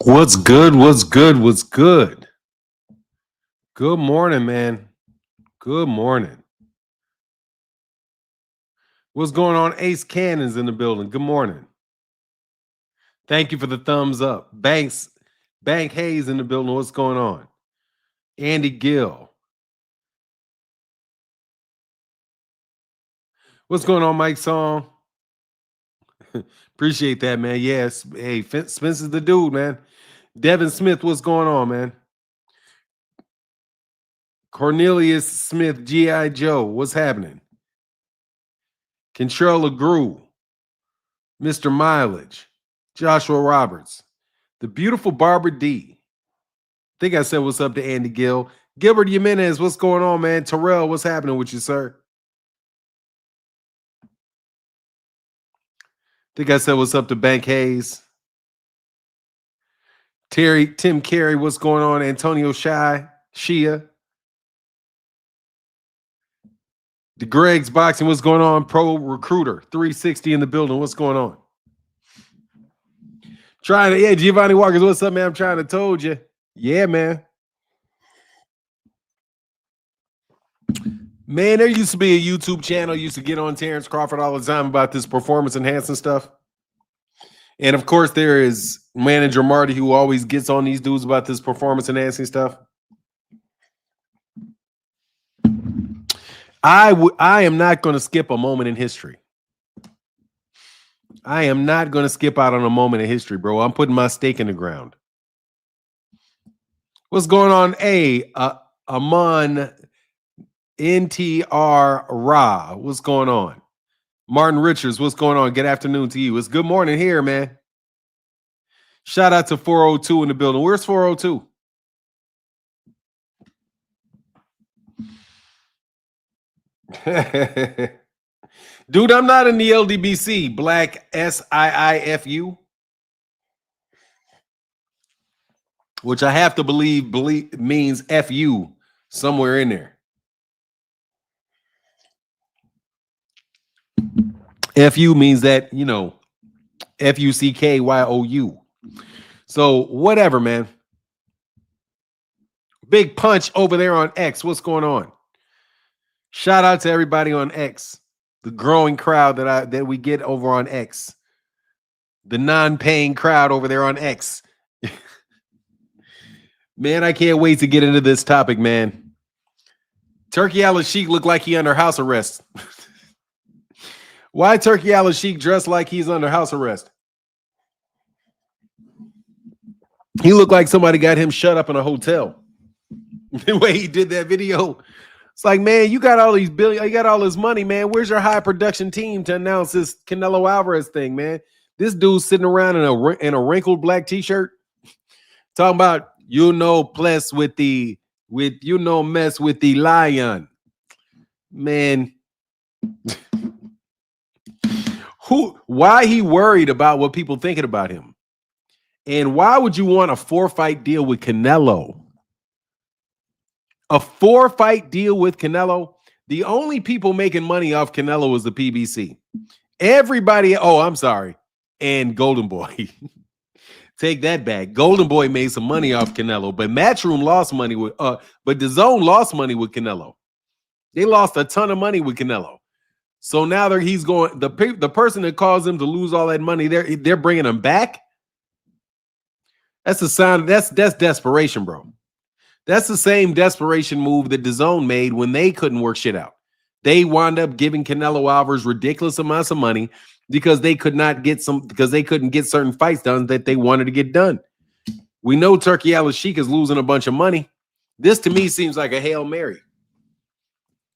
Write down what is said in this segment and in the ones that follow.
What's good? What's good? What's good? Good morning, man. Good morning. What's going on? Ace Cannon's in the building. Good morning. Thank you for the thumbs up. Bank Hayes in the building. What's going on? Andy Gill. What's going on, Mike Song? Appreciate that, man. Yes. Hey, Spencer's the dude, man. Devin Smith, what's going on, man? Cornelius Smith, G.I. Joe, what's happening? Control Grew, Mr. Mileage, Joshua Roberts, the beautiful Barbara D. I think I said what's up to Andy Gill. Gilbert Jimenez, what's going on, man? Terrell, what's happening with you, sir? I think I said what's up to Bank Hayes. Tim Carey, what's going on? Antonio Shia. The Greg's Boxing, what's going on? Pro Recruiter 360 in the building. What's going on? Giovanni Walkers, what's up, man? I'm trying to told you. Yeah, man. Man, there used to be a YouTube channel. Used to get on Terence Crawford all the time about this performance enhancing stuff. And of course, there is manager Marty who always gets on these dudes about this performance enhancing stuff. I am not going to skip a moment in history. I am not going to skip out on a moment in history, bro. I'm putting my stake in the ground. What's going on? Amon NTR Ra. What's going on? Martin Richards, what's going on? Good afternoon to you. It's good morning here, man. Shout out to 402 in the building. Where's 402? Dude, I'm not in the LDBC. Black SIIFU, which I have to believe means FU somewhere in there. FU means that, you know, FUCKYOU. So whatever, man. Big Punch over there on X. What's going on? Shout out to everybody on X, the growing crowd that we get over on X, the non-paying crowd over there on X. Man, I can't wait to get into this topic, man. Turki Al-Sheikh look like he under house arrest. Why Turki Al-Sheikh dressed like he's under house arrest? He looked like somebody got him shut up in a hotel. The way he did that video. It's like, man, you got all these billion, you got all this money, man. Where's your high production team to announce this Canelo Alvarez thing, man? This dude's sitting around in a wrinkled black t-shirt talking about mess with the lion. Man. Why he worried about what people thinking about him? And why would you want a 4-fight deal with Canelo? A 4-fight deal with Canelo? The only people making money off Canelo is the PBC. Everybody, I'm sorry, and Golden Boy. Take that back. Golden Boy made some money off Canelo, but Matchroom lost money with but DAZN lost money with Canelo. They lost a ton of money with Canelo. So now he's going, the person that caused him to lose all that money, they're bringing him back. That's a sign. That's desperation, bro. That's the same desperation move that DAZN made when they couldn't work shit out. They wound up giving Canelo Alvarez ridiculous amounts of money because they couldn't get certain fights done that they wanted to get done. We know Turki Al-Sheikh is losing a bunch of money. This to me seems like a Hail Mary.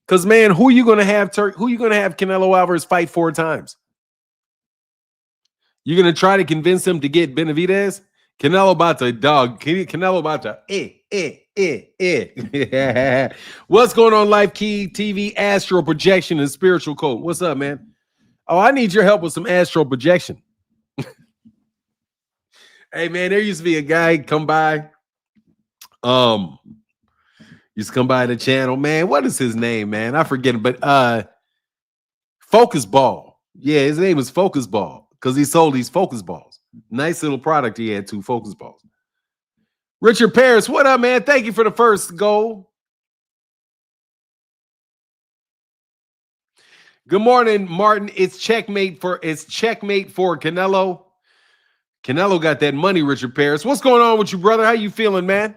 Because, man, who are you going to have Canelo Alvarez fight 4 times? You're going to try to convince him to get Benavidez? Canelo about to What's going on, Life Key TV, astral projection, and spiritual code? What's up, man? Oh, I need your help with some astral projection. Hey, man, there used to be a guy come by. Used to come by the channel, man. What is his name, man? I forget it, but Focus Ball. Yeah, his name is Focus Ball because he sold these focus balls. Nice little product. He had 2 focus balls. Richard Paris, what up, man? Thank you for the first goal. Good morning, Martin. It's checkmate for Canelo. Canelo got that money, Richard Paris. What's going on with you, brother? How you feeling, man?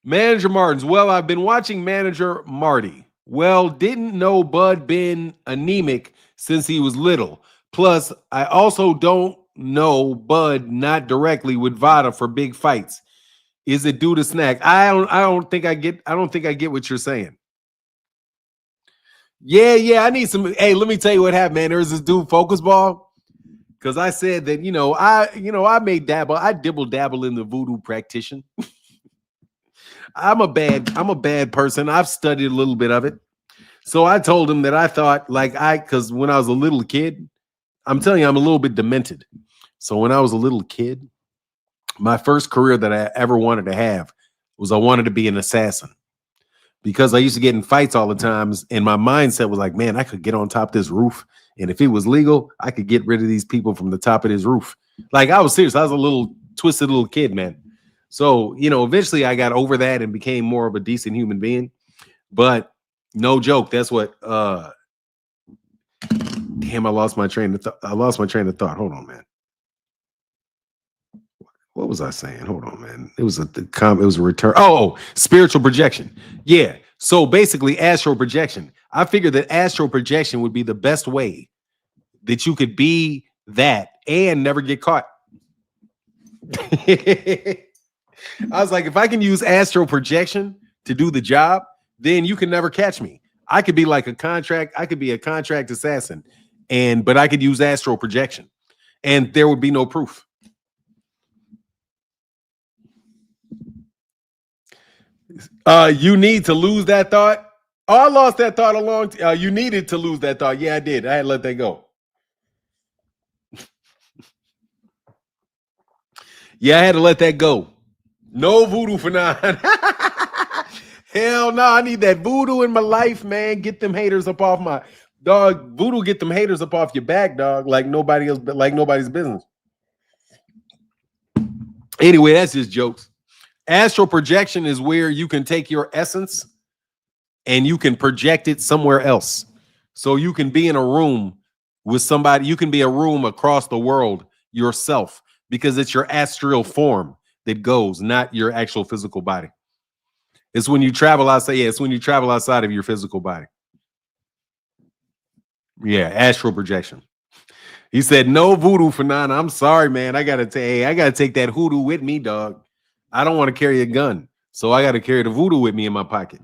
Manager Martins. Well, I've been watching Manager Marty. Well, didn't know Bud been anemic since he was little. Plus, I also don't know Bud not directly with Vada for big fights. Is it due to snack? I don't think I get what you're saying. Yeah, I need some. Hey, let me tell you what happened, man. There was this dude, Focus Ball, because I said that, I dibble dabble in the voodoo practitioner. I'm a bad person. I've studied a little bit of it. So I told him that I thought because when I was a little kid, I'm telling you, I'm a little bit demented. So when I was a little kid, my first career that I ever wanted to have was I wanted to be an assassin, because I used to get in fights all the times. And my mindset was like, man, I could get on top of this roof. And if it was legal, I could get rid of these people from the top of this roof. Like, I was serious. I was a little twisted little kid, man. So, eventually I got over that and became more of a decent human being. But no joke, that's what damn, I lost my train of thought. Hold on, man. What was I saying? Hold on, man. It was a return. Oh, spiritual projection. Yeah. So basically, astral projection. I figured that astral projection would be the best way that you could be that and never get caught. I was like, if I can use astral projection to do the job, then you can never catch me. I could be like a contract. I could be a contract assassin, but I could use astral projection, and there would be no proof. You need to lose that thought. Oh, I lost that thought a long time. You needed to lose that thought. Yeah, I did. I had to let that go. Yeah, I had to let that go. No voodoo for now. Hell no, I need that voodoo in my life, man. Get them haters up off my dog. Voodoo, get them haters up off your back, dog. Like nobody's business. Anyway, that's just jokes. Astral projection is where you can take your essence and you can project it somewhere else. So you can be in a room with somebody. You can be a room across the world yourself, because it's your astral form that goes, not your actual physical body. It's when you travel outside. Yeah, it's when you travel outside of your physical body. Yeah, astral projection. He said, no voodoo for none. I'm sorry, man. I gotta take that hoodoo with me, dog. I don't want to carry a gun, so I got to carry the voodoo with me in my pocket.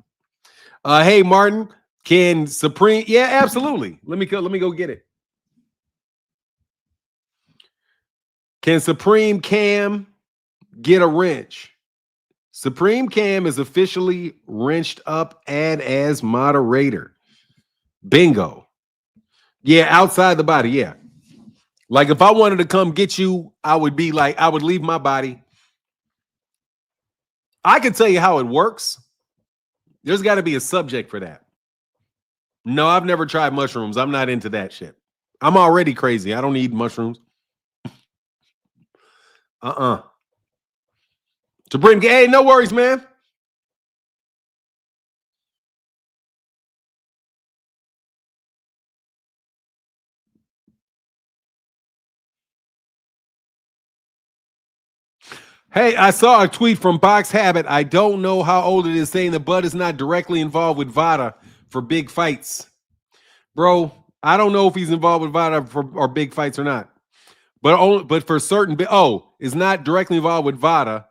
Hey, Martin, can Supreme? Yeah, absolutely. Let me go get it. Can Supreme Cam get a wrench? Supreme Cam is officially wrenched up and as moderator. Bingo. Yeah, outside the body. Yeah. Like if I wanted to come get you, I would leave my body. I can tell you how it works. There's got to be a subject for that. No, I've never tried mushrooms. I'm not into that shit. I'm already crazy. I don't need mushrooms. To bring, hey, no worries, man. Hey, I saw a tweet from Box Habit. I don't know how old it is, saying that Bud is not directly involved with Vada for big fights. Bro, I don't know if he's involved with Vada or big fights or not. But for certain, is not directly involved with Vada.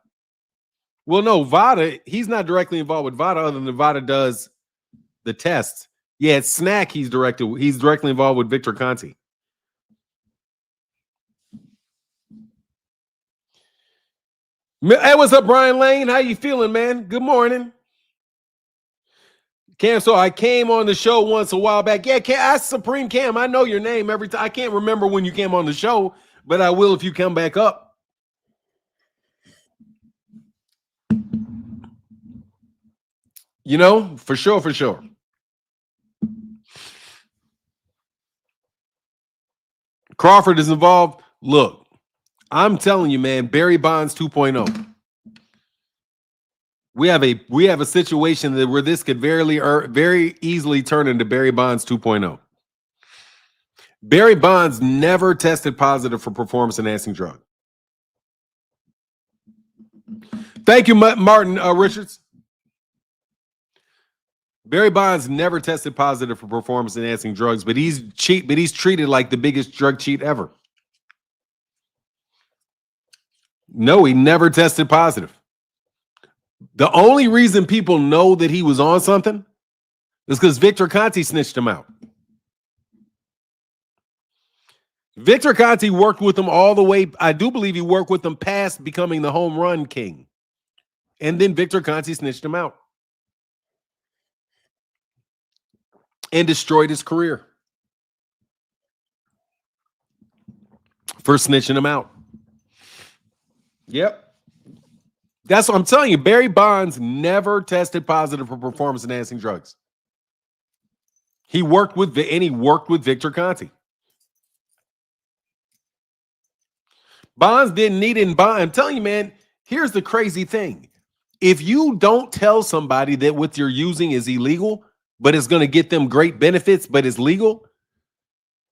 Well, no, Vada, he's not directly involved with Vada other than Vada does the tests. Yeah, it's Snack he's directly involved with Victor Conte. Hey, what's up, Brian Lane? How you feeling, man? Good morning. Cam, so I came on the show once a while back. Yeah, ask Supreme Cam. I know your name every time. I can't remember when you came on the show, but I will if you come back up. For sure. Crawford is involved. Look, I'm telling you, man, Barry Bonds 2.0. We have a situation that where this could very easily turn into Barry Bonds 2.0. Barry Bonds never tested positive for performance-enhancing drug. Thank you, Martin Richards. Barry Bonds never tested positive for performance-enhancing drugs, but he's treated like the biggest drug cheat ever. No, he never tested positive. The only reason people know that he was on something is because Victor Conte snitched him out. Victor Conte worked with him all the way. I do believe he worked with him past becoming the home run king. And then Victor Conte snitched him out and destroyed his career for snitching him out. Yep. That's what I'm telling you. Barry Bonds never tested positive for performance-enhancing drugs. He worked with Victor Conte. Bonds didn't need it in Bond. I'm telling you, man, here's the crazy thing. If you don't tell somebody that what you're using is illegal, but it's going to get them great benefits, but it's legal,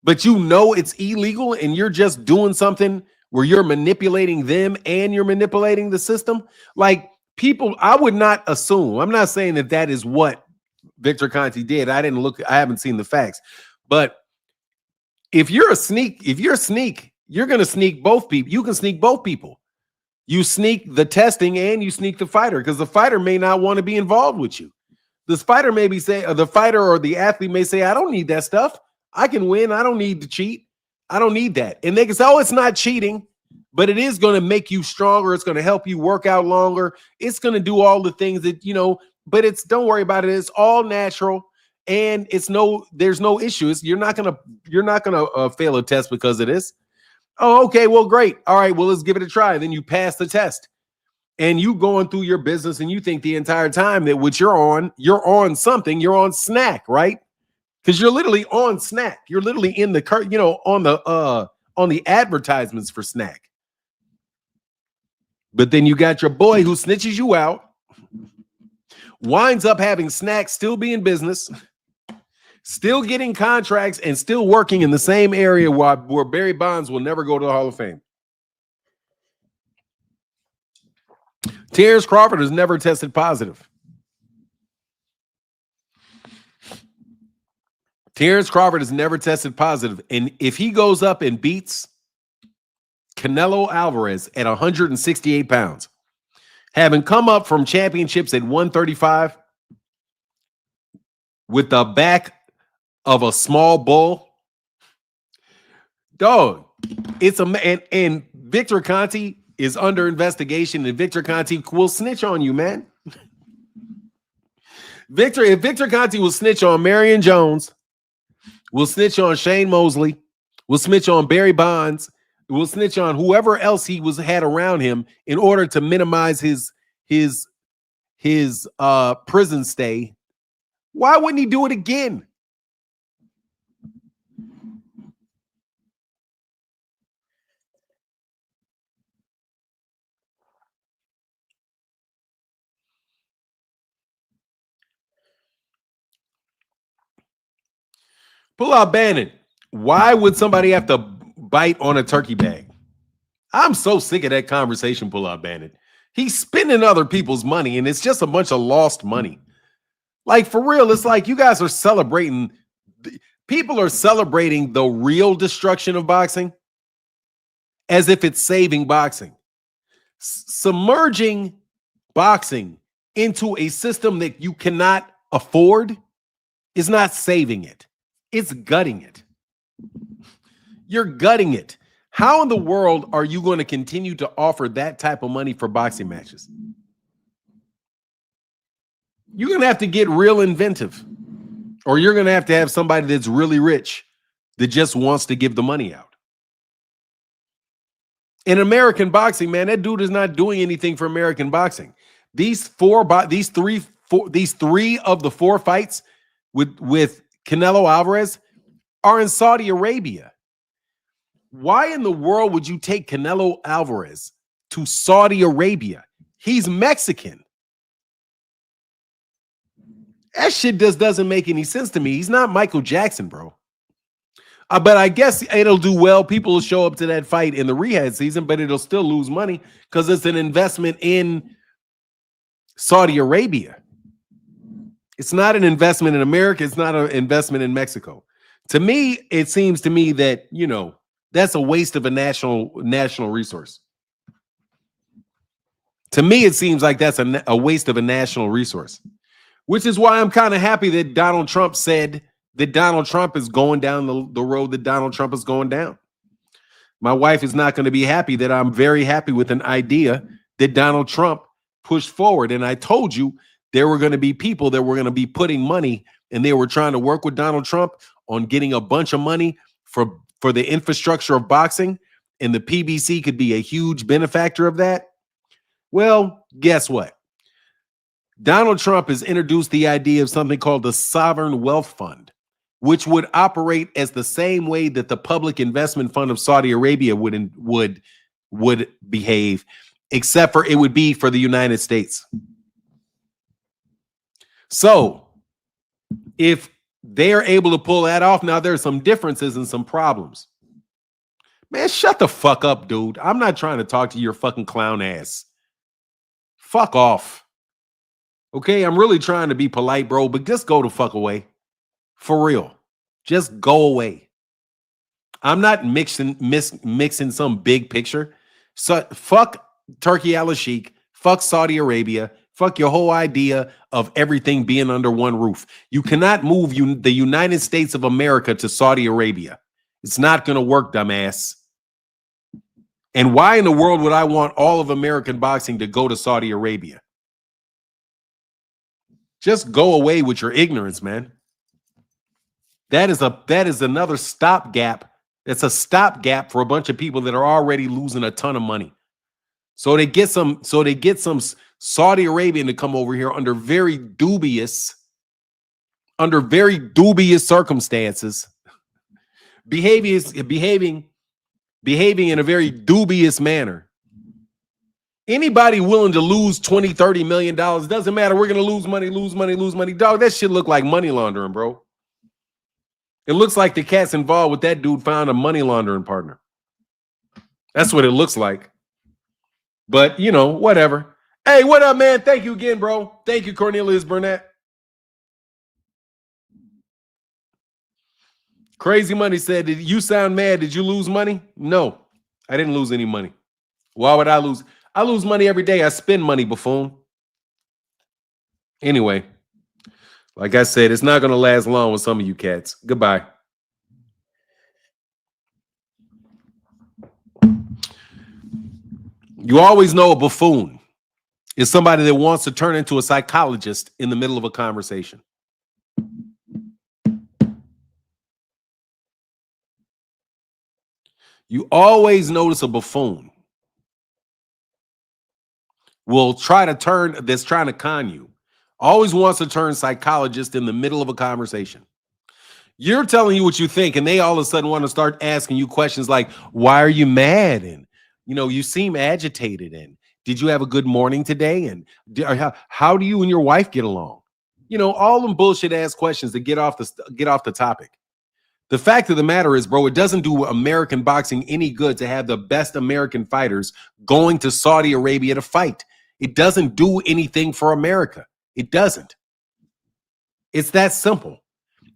but you know it's illegal and you're just doing something where you're manipulating them and you're manipulating the system, like people, I would not assume, I'm not saying that that is what Victor Conte did. I haven't seen the facts, but if you're a sneak, you're going to sneak both people. You can sneak both people. You sneak the testing and you sneak the fighter because the fighter may not want to be involved with you. The fighter maybe say, or the fighter or the athlete may say, I don't need that stuff. I can win. I don't need to cheat. I don't need that. And they can say, oh, it's not cheating, but it is going to make you stronger. It's going to help you work out longer. It's going to do all the things that, but don't worry about it. It's all natural. And there's no issues. You're not going to fail a test because of this. Oh, okay. Well, great. All right. Well, let's give it a try. Then you pass the test and you going through your business and you think the entire time that what you're on something, you're on snack, right? Because you're literally on snack. You're literally in the on the advertisements for snack. But then you got your boy who snitches you out, winds up having snacks, still be in business, still getting contracts, and still working in the same area where Barry Bonds will never go to the Hall of Fame. Terence Crawford has never tested positive. Terence Crawford has never tested positive. And if he goes up and beats Canelo Alvarez at 168 pounds, having come up from championships at 135 with the back of a small bull, dog, it's and Victor Conte is under investigation, and Victor Conte will snitch on you, man. If Victor Conte will snitch on Marion Jones, will snitch on Shane Mosley, will snitch on Barry Bonds, will snitch on whoever else he had around him in order to minimize his prison stay. Why wouldn't he do it again? Pull out Bannon. Why would somebody have to bite on a turkey bag? I'm so sick of that conversation, Pull out Bannon. He's spending other people's money, and it's just a bunch of lost money. Like, for real, it's like you guys are celebrating. People are celebrating the real destruction of boxing as if it's saving boxing. Submerging boxing into a system that you cannot afford is not saving it. It's gutting it. You're gutting it. How in the world are you going to continue to offer that type of money for boxing matches? You're going to have to get real inventive, or you're going to have somebody that's really rich that just wants to give the money out. In American boxing, man, that dude is not doing anything for American boxing. These three of the four fights with Canelo Alvarez are in Saudi Arabia. Why in the world would you take Canelo Alvarez to Saudi Arabia? He's Mexican. That shit just doesn't make any sense to me. He's not Michael Jackson, bro. But I guess it'll do well. People will show up to that fight in the rehab season, but it'll still lose money because it's an investment in Saudi Arabia. It's not an investment in America. It's not an investment in Mexico. To me, it seems to me that, you know, that's a waste of a national resource. To me, it seems like that's a waste of a national resource, which is why I'm kind of happy that Donald Trump said that Donald Trump is going down the road that Donald Trump is going down. My wife is not going to be happy that I'm very happy with an idea that Donald Trump pushed forward. And I told you there were going to be people that were going to be putting money, and they were trying to work with Donald Trump on getting a bunch of money for the infrastructure of boxing, and the PBC could be a huge benefactor of that. Well, guess what? Donald Trump has introduced the idea of something called the Sovereign Wealth Fund, which would operate as the same way that the Public Investment Fund of Saudi Arabia would behave, except for it would be for the United States. So if they are able to pull that off, now there's some differences and some problems. Man, shut the fuck up, dude. I'm not trying to talk to your fucking clown ass. Fuck off. Okay, I'm really trying to be polite, bro, but just go the fuck away. For real. Just go away. I'm not mixing some big picture. So fuck Turkey al-Sheikh. Fuck Saudi Arabia. Fuck your whole idea of everything being under one roof. You cannot move the United States of America to Saudi Arabia. It's not going to work, dumbass. And why in the world would I want all of American boxing to go to Saudi Arabia? Just go away with your ignorance, man. That is another stopgap. It's a stopgap for a bunch of people that are already losing a ton of money. So they get some Saudi Arabian to come over here under very dubious circumstances, behaving in a very dubious manner. Anybody willing to lose $20, $30 million, doesn't matter. We're going to lose money. Dog, that shit look like money laundering, bro. It looks like the cats involved with that dude found a money laundering partner. That's what it looks like. But, you know, whatever. Hey, what up, man? Thank you again, bro. Thank you, Cornelius Burnett. Crazy Money said, did you sound mad? Did you lose money? No, I didn't lose any money. Why would I lose? I lose money every day. I spend money, buffoon. Anyway, like I said, it's not going to last long with some of you cats. Goodbye. You always know a buffoon is somebody that wants to turn into a psychologist in the middle of a conversation. You always notice a buffoon will try to that's trying to con you. Always wants to turn psychologist in the middle of a conversation. You're telling you what you think, and they all of a sudden want to start asking you questions like, why are you mad? And, you know, you seem agitated. And did you have a good morning today? And how do you and your wife get along? You know, all them bullshit ass questions to get off the topic. The fact of the matter is, bro, it doesn't do American boxing any good to have the best American fighters going to Saudi Arabia to fight. It doesn't do anything for America. It doesn't. It's that simple.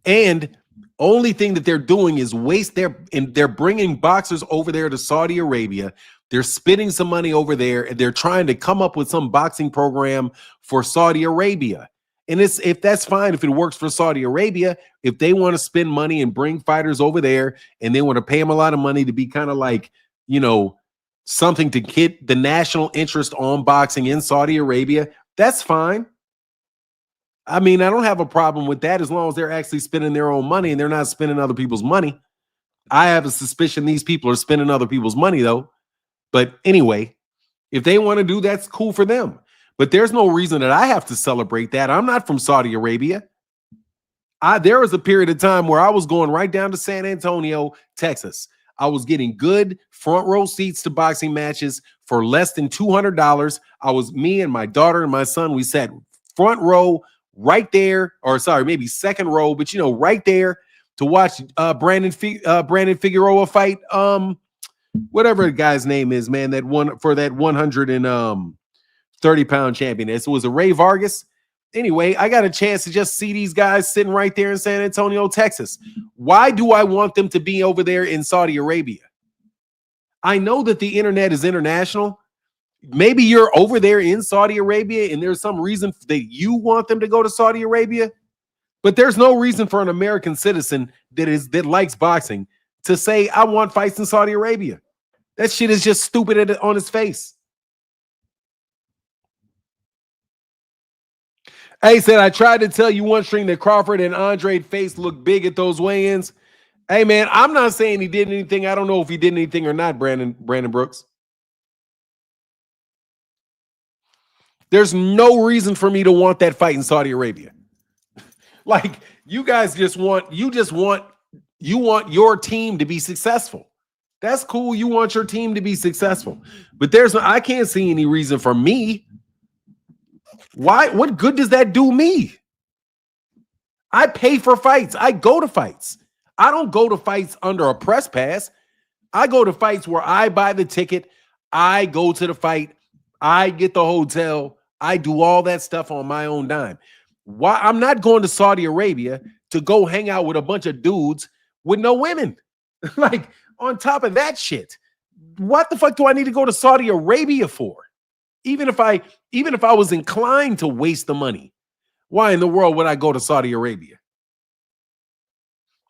And only thing that they're doing is they're bringing boxers over there to Saudi Arabia. They're spending some money over there, and they're trying to come up with some boxing program for Saudi Arabia. And if that's fine, if it works for Saudi Arabia, if they want to spend money and bring fighters over there and they want to pay them a lot of money to be kind of like, you know, something to get the national interest on boxing in Saudi Arabia, that's fine. I mean, I don't have a problem with that as long as they're actually spending their own money and they're not spending other people's money. I have a suspicion these people are spending other people's money, though. But anyway, if they want to do that's cool for them. But there's no reason that I have to celebrate that. I'm not from Saudi Arabia. There was a period of time where I was going right down to San Antonio, Texas. I was getting good front row seats to boxing matches for less than $200. Me and my daughter and my son, we sat front row right there, or sorry, maybe second row, but right there to watch Brandon Figueroa fight whatever the guy's name is, man, that won for that 130-pound champion. It was a Ray Vargas. Anyway, I got a chance to just see these guys sitting right there in San Antonio, Texas. Why do I want them to be over there in Saudi Arabia? I know that the internet is international. Maybe you're over there in Saudi Arabia and there's some reason that you want them to go to Saudi Arabia, but there's no reason for an American citizen that likes boxing to say, I want fights in Saudi Arabia. That shit is just stupid on its face. Hey, said, I tried to tell you one string that Crawford and Andre face looked big at those weigh-ins. Hey, man, I'm not saying he did anything. I don't know if he did anything or not, Brandon Brooks. There's no reason for me to want that fight in Saudi Arabia. Like, you guys want your team to be successful. That's cool. You want your team to be successful. But I can't see any reason for me. Why? What good does that do me? I pay for fights. I go to fights. I don't go to fights under a press pass. I go to fights where I buy the ticket. I go to the fight. I get the hotel. I do all that stuff on my own dime. Why? I'm not going to Saudi Arabia to go hang out with a bunch of dudes with no women. Like, on top of that shit, what the fuck do I need to go to Saudi Arabia for? Even if I was inclined to waste the money, why in the world would I go to Saudi Arabia?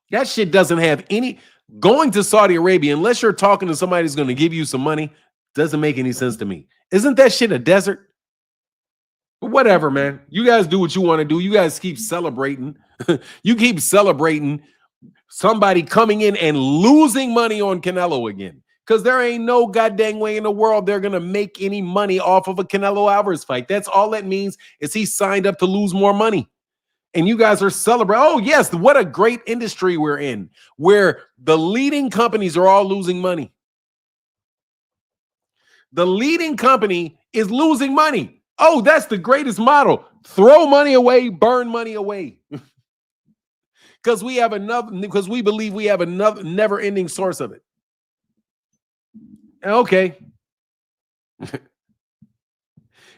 That shit doesn't have any going to Saudi Arabia, unless you're talking to somebody who's going to give you some money, doesn't make any sense to me. Isn't that shit a desert? But whatever, man. You guys do what you want to do. You guys keep celebrating. You keep celebrating somebody coming in and losing money on Canelo again. Because there ain't no goddamn way in the world they're going to make any money off of a Canelo Alvarez fight. That's all that means is he signed up to lose more money. And you guys are celebrating. Oh, yes, what a great industry we're in, where the leading companies are all losing money. The leading company is losing money. Oh, that's the greatest model. Throw money away, burn money away. Because we believe we have another never-ending source of it. Okay.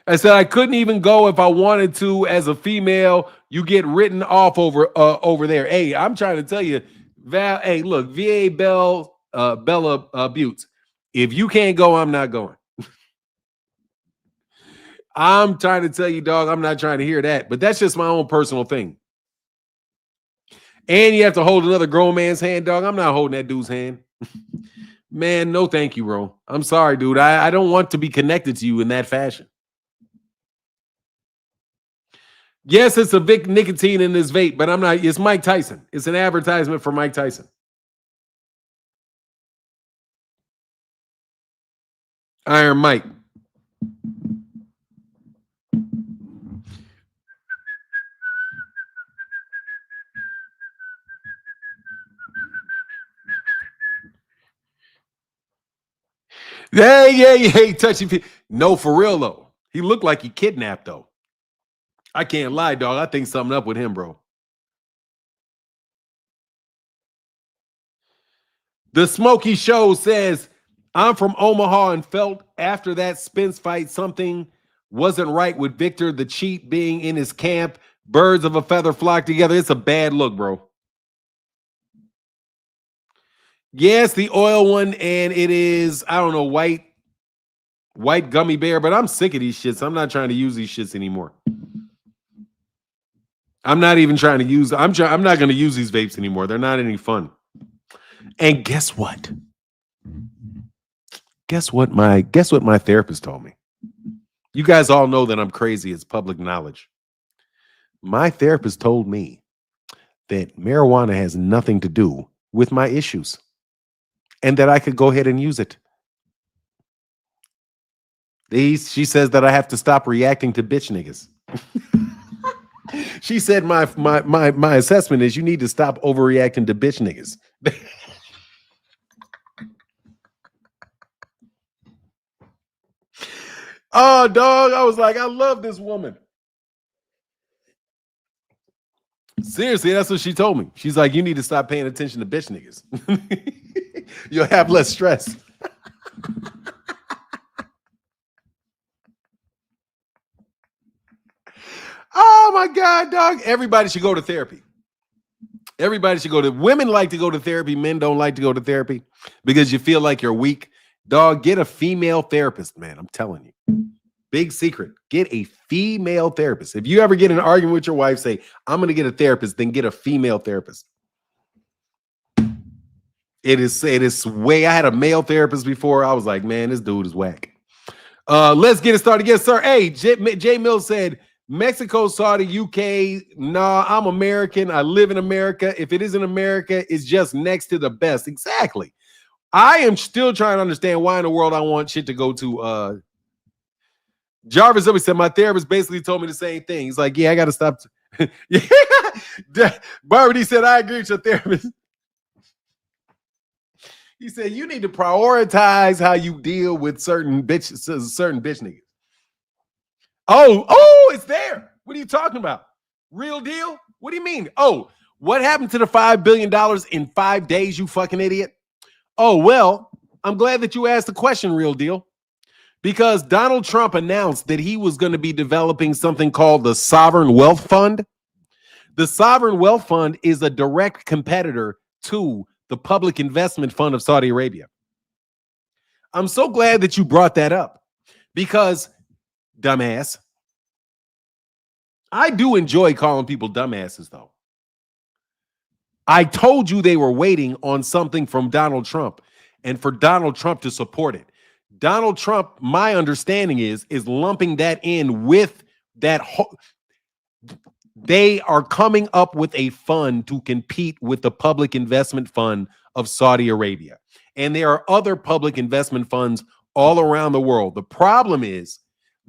I said I couldn't even go if I wanted to as a female. You get written off over there. Hey, I'm trying to tell you, Val. Hey, look, VA Bella Buttes. If you can't go, I'm not going. I'm trying to tell you, dog. I'm not trying to hear that, but that's just my own personal thing. And you have to hold another grown man's hand, dog. I'm not holding that dude's hand. Man, no thank you, bro. I'm sorry, dude. I don't want to be connected to you in that fashion. Yes, it's a big nicotine in this vape, but I'm not. It's Mike Tyson. It's an advertisement for Mike Tyson. Iron Mike. Hey, touchy. No, for real, though. He looked like he kidnapped, though. I can't lie, dog. I think something up with him, bro. The Smoky Show says, I'm from Omaha and felt after that Spence fight something wasn't right with Victor, the cheat, being in his camp. Birds of a feather flock together. It's a bad look, bro. Yes, the oil one, and it is, I don't know, white gummy bear, but I'm sick of these shits. I'm not trying to use these shits anymore. I'm not even trying to use, I'm not going to use these vapes anymore. They're not any fun. And guess what? Guess what my therapist told me? You guys all know that I'm crazy. It's public knowledge. My therapist told me that marijuana has nothing to do with my issues and that I could go ahead and use it. She says that I have to stop reacting to bitch niggas. She said my assessment is you need to stop overreacting to bitch niggas. Oh, dog. I was like, I love this woman. Seriously, that's what she told me. She's like, you need to stop paying attention to bitch niggas. You'll have less stress. Oh my God, dog. Everybody should go to therapy. Everybody should go to women like to go to therapy. Men don't like to go to therapy because you feel like you're weak. Dog, get a female therapist, man. I'm telling you. Big secret. Get a female therapist. If you ever get in an argument with your wife, say, I'm going to get a therapist, then get a female therapist. It is way. I had a male therapist before. I was like, man, this dude is whack. Let's get it started. Yes, sir. Hey, J Mills said, Mexico, Saudi, UK. Nah, I'm American. I live in America. If it isn't America, it's just next to the best. Exactly. I am still trying to understand why in the world I want shit to go to Jarvis always said, my therapist basically told me the same thing. He's like, yeah, I got to stop. Yeah. Barbie said, I agree with your therapist. He said, you need to prioritize how you deal with certain bitch niggas. Oh, it's there. What are you talking about? Real deal? What do you mean? Oh, what happened to the $5 billion in 5 days, you fucking idiot? Oh, well, I'm glad that you asked the question, Real Deal. Because Donald Trump announced that he was going to be developing something called the Sovereign Wealth Fund. The Sovereign Wealth Fund is a direct competitor to the Public Investment Fund of Saudi Arabia. I'm so glad that you brought that up because, dumbass, I do enjoy calling people dumbasses, though. I told you they were waiting on something from Donald Trump and for Donald Trump to support it. Donald Trump, my understanding is lumping that in with that. They are coming up with a fund to compete with the Public Investment Fund of Saudi Arabia. And there are other public investment funds all around the world. The problem is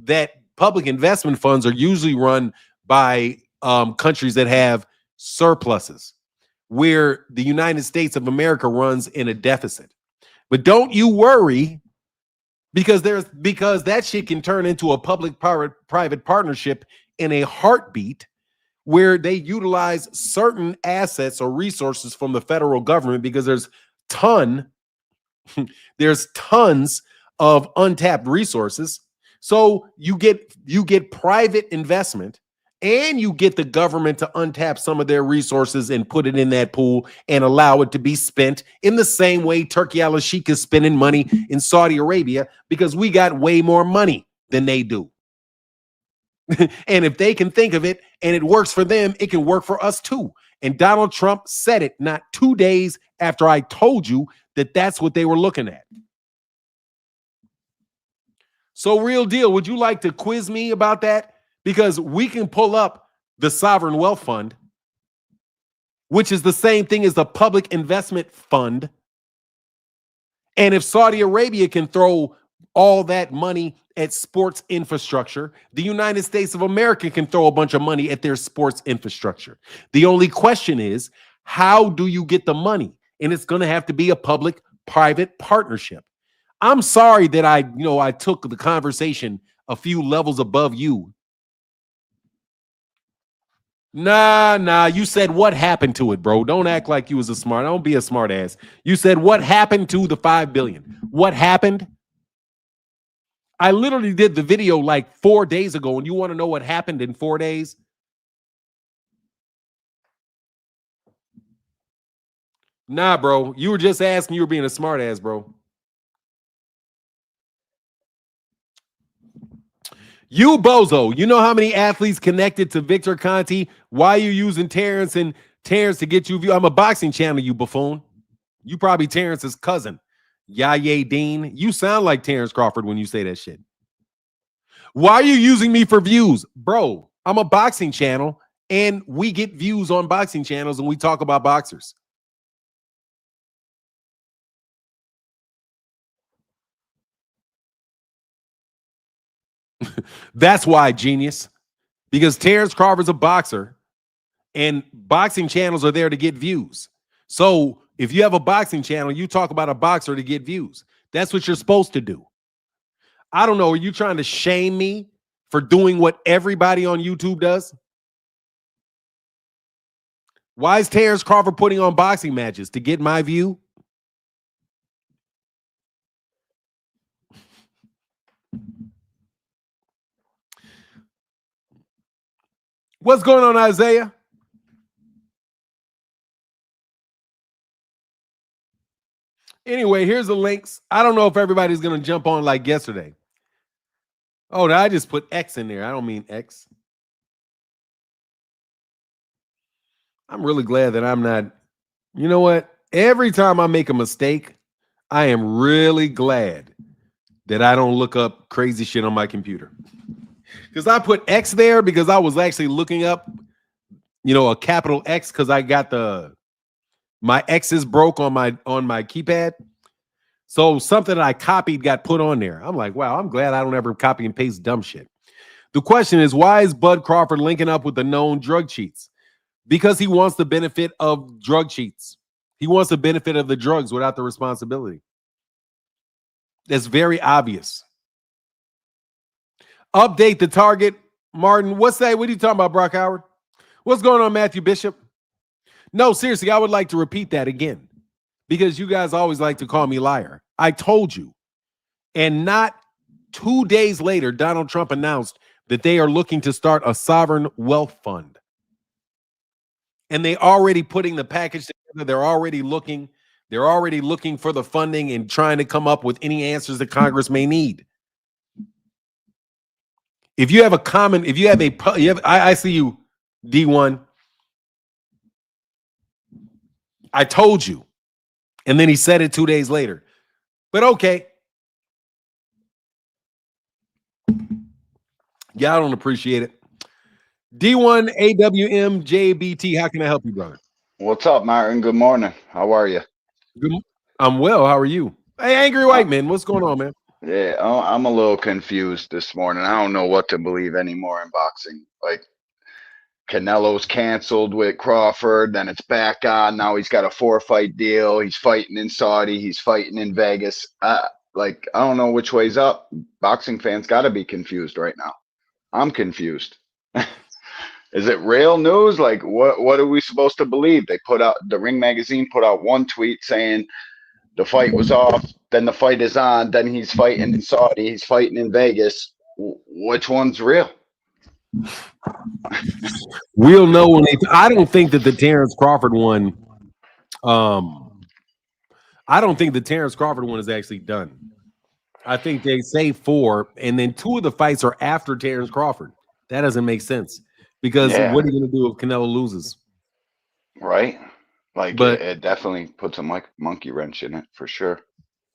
that public investment funds are usually run by countries that have surpluses, where the United States of America runs in a deficit. But don't you worry, because that shit can turn into a public-private partnership in a heartbeat, where they utilize certain assets or resources from the federal government, because there's tons of untapped resources. So you get private investment, and you get the government to untap some of their resources and put it in that pool and allow it to be spent in the same way Turkey al-Sheikh is spending money in Saudi Arabia, because we got way more money than they do. And if they can think of it and it works for them, it can work for us too. And Donald Trump said it not 2 days after I told you that that's what they were looking at. So, Real Deal, would you like to quiz me about that? Because we can pull up the Sovereign Wealth Fund, which is the same thing as the Public Investment Fund. And if Saudi Arabia can throw all that money at sports infrastructure, the United States of America can throw a bunch of money at their sports infrastructure. The only question is, how do you get the money? And it's going to have to be a public-private partnership. I'm sorry that I took the conversation a few levels above you. Nah. You said what happened to it, bro. Don't act like you was a smart. Don't be a smart ass. You said what happened to the $5 billion. What happened? I literally did the video like 4 days ago, and you want to know what happened in 4 days? Nah, bro. You were just asking. You were being a smart ass, bro. You bozo, you know how many athletes connected to Victor Conte? Why are you using Terence to get you view? I'm a boxing channel, you buffoon. You probably Terence's cousin. Yaya Dean. You sound like Terence Crawford when you say that shit. Why are you using me for views? Bro, I'm a boxing channel, and we get views on boxing channels, and we talk about boxers. That's why, genius. Because Terence Crawford's a boxer, and boxing channels are there to get views. So if you have a boxing channel, you talk about a boxer to get views. That's what you're supposed to do. I don't know. Are you trying to shame me for doing what everybody on YouTube does? Why is Terence Crawford putting on boxing matches? To get my view? What's going on, Isaiah? Anyway, here's the links. I don't know if everybody's going to jump on like yesterday. Oh, I just put X in there. I don't mean X. I'm really glad that I'm not. You know what? Every time I make a mistake, I am really glad that I don't look up crazy shit on my computer. Because I put X there because I was actually looking up, a capital X because I got my X's broke on my keypad. So something that I copied got put on there. I'm like, wow, I'm glad I don't ever copy and paste dumb shit. The question is, why is Bud Crawford linking up with the known drug cheats? Because he wants the benefit of drug cheats. He wants the benefit of the drugs without the responsibility. That's very obvious. Update the target, Martin. What's that? What are you talking about, Brock Howard? What's going on, Matthew Bishop? No, seriously, I would like to repeat that again because you guys always like to call me liar. I told you. And not 2 days later, Donald Trump announced that they are looking to start a sovereign wealth fund. And they already putting the package together. They're already looking for the funding and trying to come up with any answers that Congress may need. If you have I see you, D1. I told you. And then he said it 2 days later. But okay. Yeah, I don't appreciate it. D1 AWM JBT, how can I help you, brother? What's up, Martin? Good morning. How are you? Good. I'm well. How are you? Hey, Angry White Man, what's going on, man? Yeah, I'm a little confused this morning. I don't know what to believe anymore in boxing. Like Canelo's canceled with Crawford, then it's back on. Now he's got a 4-fight deal. He's fighting in Saudi. He's fighting in Vegas. I don't know which way's up. Boxing fans got to be confused right now. I'm confused. Is it real news? Like, what are we supposed to believe? The Ring magazine put out one tweet saying the fight was off, then the fight is on, then he's fighting in Saudi, he's fighting in Vegas. Which one's real? We'll know when I don't think that the Terence Crawford one, I don't think the Terence Crawford one is actually done. I think they say 4, and then 2 of the fights are after Terence Crawford. That doesn't make sense because what are you going to do if Canelo loses? Right? Like, but it definitely puts a monkey wrench in it for sure.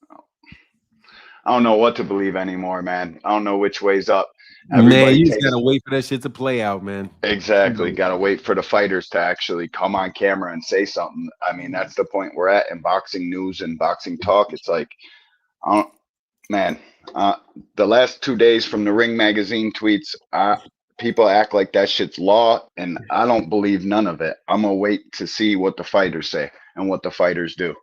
I don't know what to believe anymore, man. I don't know which way's up. Man, you just gotta wait for that shit to play out, man. Exactly. Gotta wait for the fighters to actually come on camera and say something. I mean, that's the point we're at in boxing news and boxing talk. It's like, man, the last 2 days from the Ring magazine tweets, people act like that shit's law, and I don't believe none of it. I'm gonna wait to see what the fighters say and what the fighters do,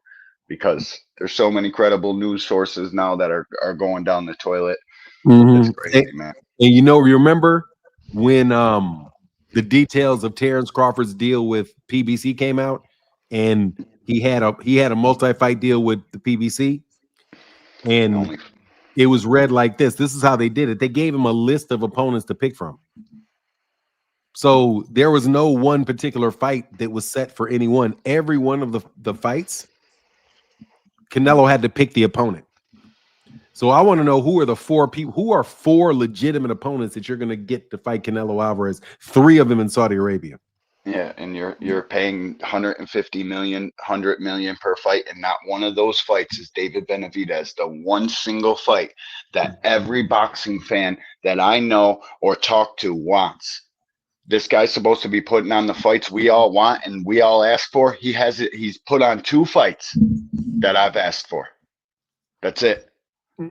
because there's so many credible news sources now that are going down the toilet. It's crazy, man. And remember when the details of Terence Crawford's deal with PBC came out, and he had a multi-fight deal with the PBC, and it was read like this. This is how they did it. They gave him a list of opponents to pick from. So there was no one particular fight that was set for anyone. Every one of the fights, Canelo had to pick the opponent. So I want to know who are 4 legitimate opponents that you're going to get to fight Canelo Alvarez, 3 of them in Saudi Arabia. Yeah, and you're paying 150 million, 100 million per fight, and not one of those fights is David Benavidez. The one single fight that every boxing fan that I know or talk to wants. This guy's supposed to be putting on the fights we all want and we all ask for. He's put on 2 fights that I've asked for. That's it.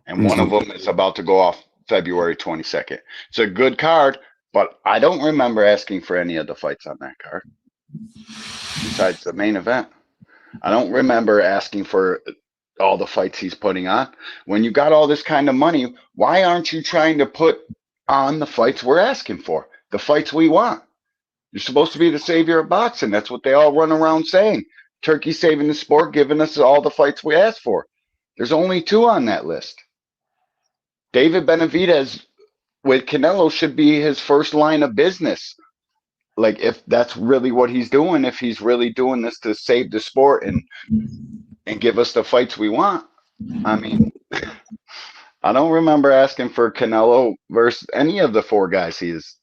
And one of them is about to go off February 22nd. It's a good card, but I don't remember asking for any of the fights on that card besides the main event. I don't remember asking for all the fights he's putting on. When you got all this kind of money, why aren't you trying to put on the fights we're asking for? The fights we want. You're supposed to be the savior of boxing. That's what they all run around saying. Turkey saving the sport, giving us all the fights we asked for. There's only 2 on that list. David Benavidez with Canelo should be his first line of business. Like, if that's really what he's doing, if he's really doing this to save the sport and give us the fights we want. I mean, I don't remember asking for Canelo versus any of the 4 guys he's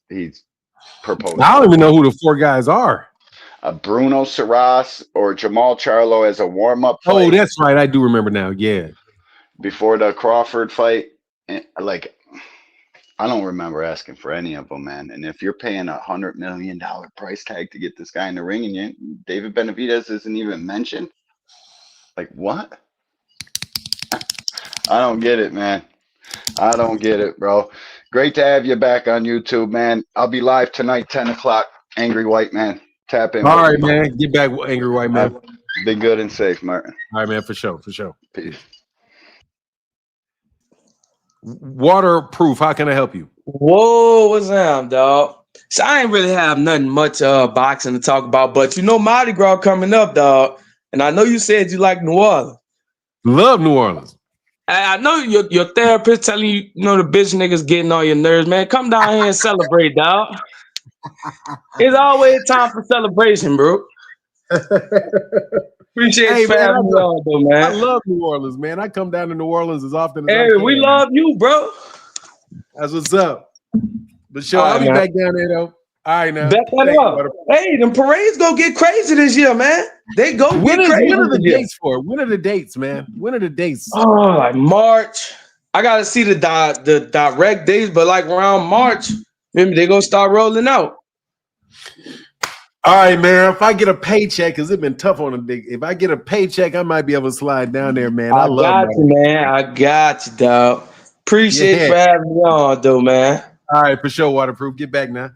proposed. I don't even know who the 4 guys are. Bruno Saras or Jamal Charlo as a warm-up fight. Oh, that's right. I do remember now. Yeah. Before the Crawford fight. Like, I don't remember asking for any of them, man. And if you're paying $100 million price tag to get this guy in the ring and David Benavidez isn't even mentioned, like, what? I don't get it, man. I don't get it, bro. Great to have you back on YouTube, man. I'll be live tonight, 10 o'clock. Angry White Man. Tap in. All right, man. Get back, Angry White Man. Be good and safe, Martin. All right, man. For sure. For sure. Peace. Waterproof. How can I help you? Whoa, what's up, dog? So I ain't really have nothing much boxing to talk about, but you know Mardi Gras coming up, dog. And I know you said you like New Orleans. Love New Orleans. I know your therapist telling you, you know, the bitch niggas getting on your nerves, man. Come down here and celebrate, dog. It's always time for celebration, bro. Appreciate you for having me on, though, man. I love New Orleans, man. I come down to New Orleans as often as I Hey, can. we love you, bro. That's what's up. But sure, I'll be back down there, though. All right, now. Bet that up. Hey, them parades go get crazy this year, man. They go get crazy. When are the dates for? When are the dates, man? When are the dates? Oh, like March. I gotta see the direct dates, but like around March, maybe they gonna start rolling out. All right, man. If I get a paycheck, because it's been tough on a big. If I get a paycheck, I might be able to slide down there, man. I love you, man. I got you, dog. Appreciate you for having me on, though, man. All right, for sure, Waterproof. Get back now.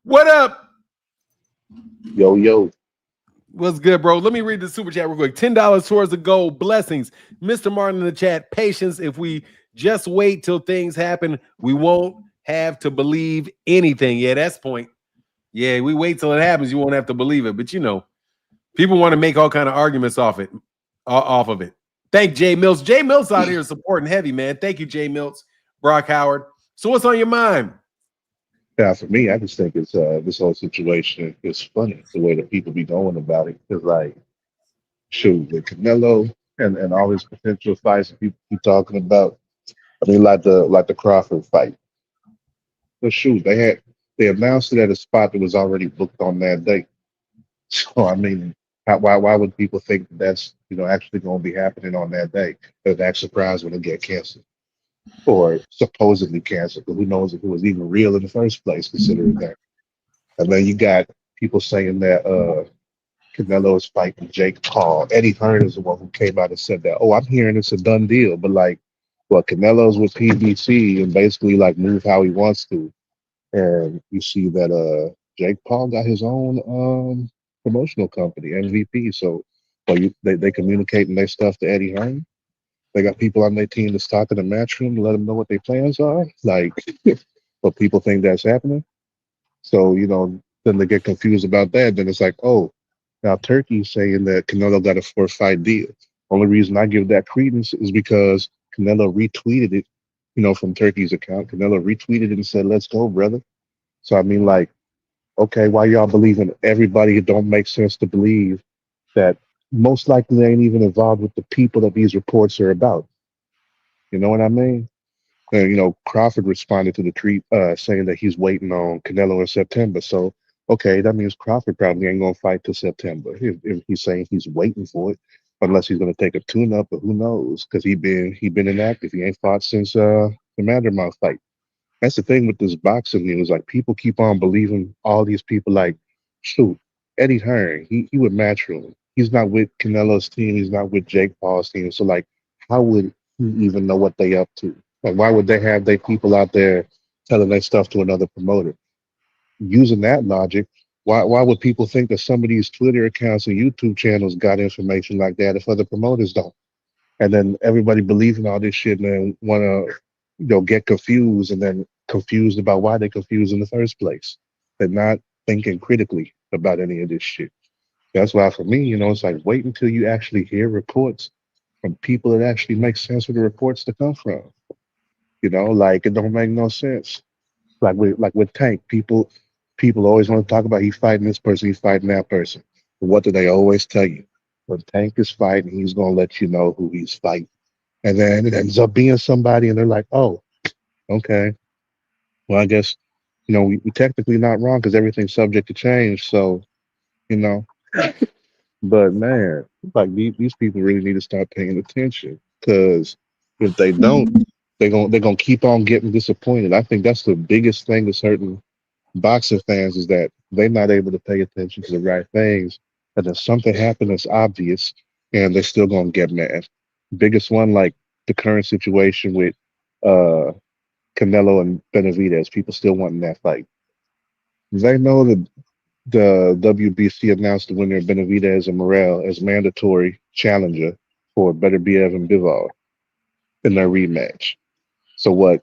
What up? Yo. What's good, bro? Let me read the super chat real quick. $10 towards the goal. Blessings. Mr. Martin in the chat. Patience. If we just wait till things happen, we won't have to believe anything. Yeah, that's point. Yeah, we wait till it happens. You won't have to believe it. But, you know, people want to make all kind of arguments off of it. Thank Jay Mills. Jay Mills out here supporting heavy, man. Thank you, Jay Mills. Brock Howard. So what's on your mind? Yeah, for me, I just think it's this whole situation is funny the way that people be going about it. Because like, shoot, with Canelo and all these potential fights that people keep talking about. I mean, like the Crawford fight. But shoot, they announced it at a spot that was already booked on that date. So I mean, why would people think that's actually going to be happening on that day? They're that surprised when it get canceled or supposedly canceled. But who knows if it was even real in the first place, considering that. And then you got people saying that Canelo is fighting Jake Paul. Eddie Hearn is the one who came out and said that. Oh, I'm hearing it's a done deal, but like, well, Canelo's with PBC and basically like move how he wants to. And you see that Jake Paul got his own promotional company, MVP. So they communicating their stuff to Eddie Hearn. They got people on their team that's talking to Matchroom to let them know what their plans are. Like, but people think that's happening. So, then they get confused about that. Then it's like, oh, now Turkey's saying that Canelo got a 4-fight deal. Only reason I give that credence is because Canelo retweeted it, from Turkey's account. Canelo retweeted it and said, let's go, brother. So, I mean, like, okay, why y'all believing everybody? It don't make sense to believe that most likely they ain't even involved with the people that these reports are about. You know what I mean? And, Crawford responded to the tweet saying that he's waiting on Canelo in September. So, okay, that means Crawford probably ain't going to fight till September if he's saying he's waiting for it, unless he's going to take a tune-up, but who knows? Because he been inactive. He ain't fought since the Mandermouth fight. That's the thing with this boxing news. Like, people keep on believing all these people. Like, shoot, Eddie Hearn, he would Matchroom. He's not with Canelo's team. He's not with Jake Paul's team. So, like, how would he even know what they up to? Like, why would they have their people out there telling their stuff to another promoter? Using that logic, Why would people think that some of these Twitter accounts and YouTube channels got information like that if other promoters don't? And then everybody believing all this shit and then want to, get confused and then confused about why they confused in the first place. They're not thinking critically about any of this shit. That's why for me, it's like wait until you actually hear reports from people that actually make sense for the reports to come from. Like it don't make no sense. Like with Tank, people always want to talk about he's fighting this person, he's fighting that person. But what do they always tell you? When Tank is fighting, he's gonna let you know who he's fighting. And then it ends up being somebody and they're like, oh, okay. Well, I guess, we technically not wrong because everything's subject to change. So, you know, but man, like these people really need to start paying attention because if they don't, they're gonna keep on getting disappointed. I think that's the biggest thing that's hurting boxing fans is that they're not able to pay attention to the right things. And then something happened that's obvious and they're still gonna get mad. Biggest one, like the current situation with uh Canelo and Benavidez, people still wanting that fight. They know that the WBC announced the winner of Benavidez and Morrell as mandatory challenger for Beterbiev and Bivol in their rematch. So what?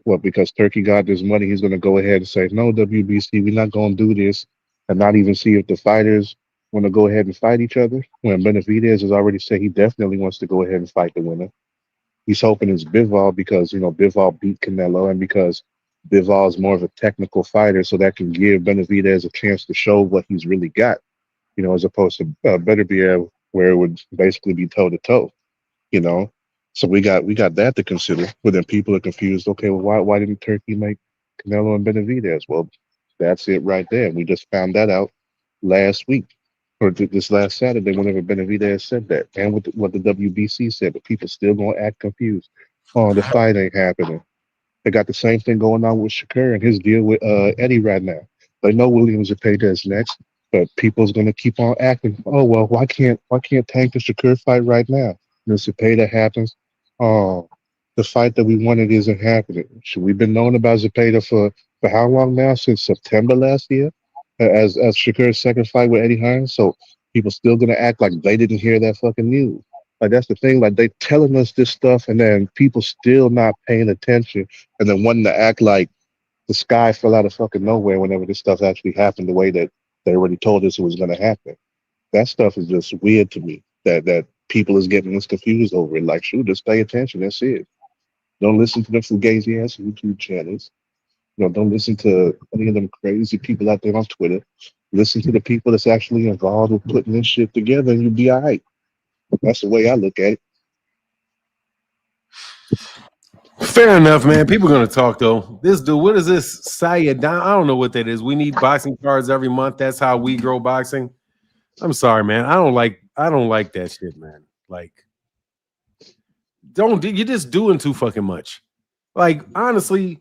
What? Because Turkey got this money, he's going to go ahead and say, "No, WBC, we're not going to do this," and not even see if the fighters want to go ahead and fight each other. When Benavidez has already said he definitely wants to go ahead and fight the winner. He's hoping it's Bivol because Bivol beat Canelo, and because Bivol is more of a technical fighter, so that can give Benavidez a chance to show what he's really got. As opposed to Beterbiev, where it would basically be toe to toe you know. So we got that to consider. But then people are confused. Okay, well, why didn't Turkey make Canelo and Benavidez? Well, that's it right there. We just found that out last week or this last Saturday whenever Benavidez said that, and what the WBC said. But people still gonna act confused. Oh, the fight ain't happening. They got the same thing going on with Shakur and his deal with Eddie right now. They know Williams and Paytas next, but people's gonna keep on acting. Oh well, why can't Tank and Shakur fight right now? And then Zepeda happens. Oh, the fight that we wanted isn't happening. Should we been knowing about Zepeda for how long now? Since September last year, as Shakur's second fight with Eddie Hearn. So people still gonna act like they didn't hear that fucking news. Like that's the thing. Like they telling us this stuff, and then people still not paying attention and then wanting to act like the sky fell out of fucking nowhere whenever this stuff actually happened the way that they already told us it was going to happen. That stuff is just weird to me. That people is getting us confused over it. Like, shoot, just pay attention. That's it. Don't listen to them fugazi ass YouTube channels. Don't listen to any of them crazy people out there on Twitter. Listen to the people that's actually involved with putting this shit together, and you'll be all right. That's the way I look at it. Fair enough, man. People are gonna talk though. This dude, what is this? Sayed? I don't know what that is. We need boxing cards every month. That's how we grow boxing. I'm sorry, man. I don't like that shit, man. Like, you're just doing too fucking much. Like, honestly,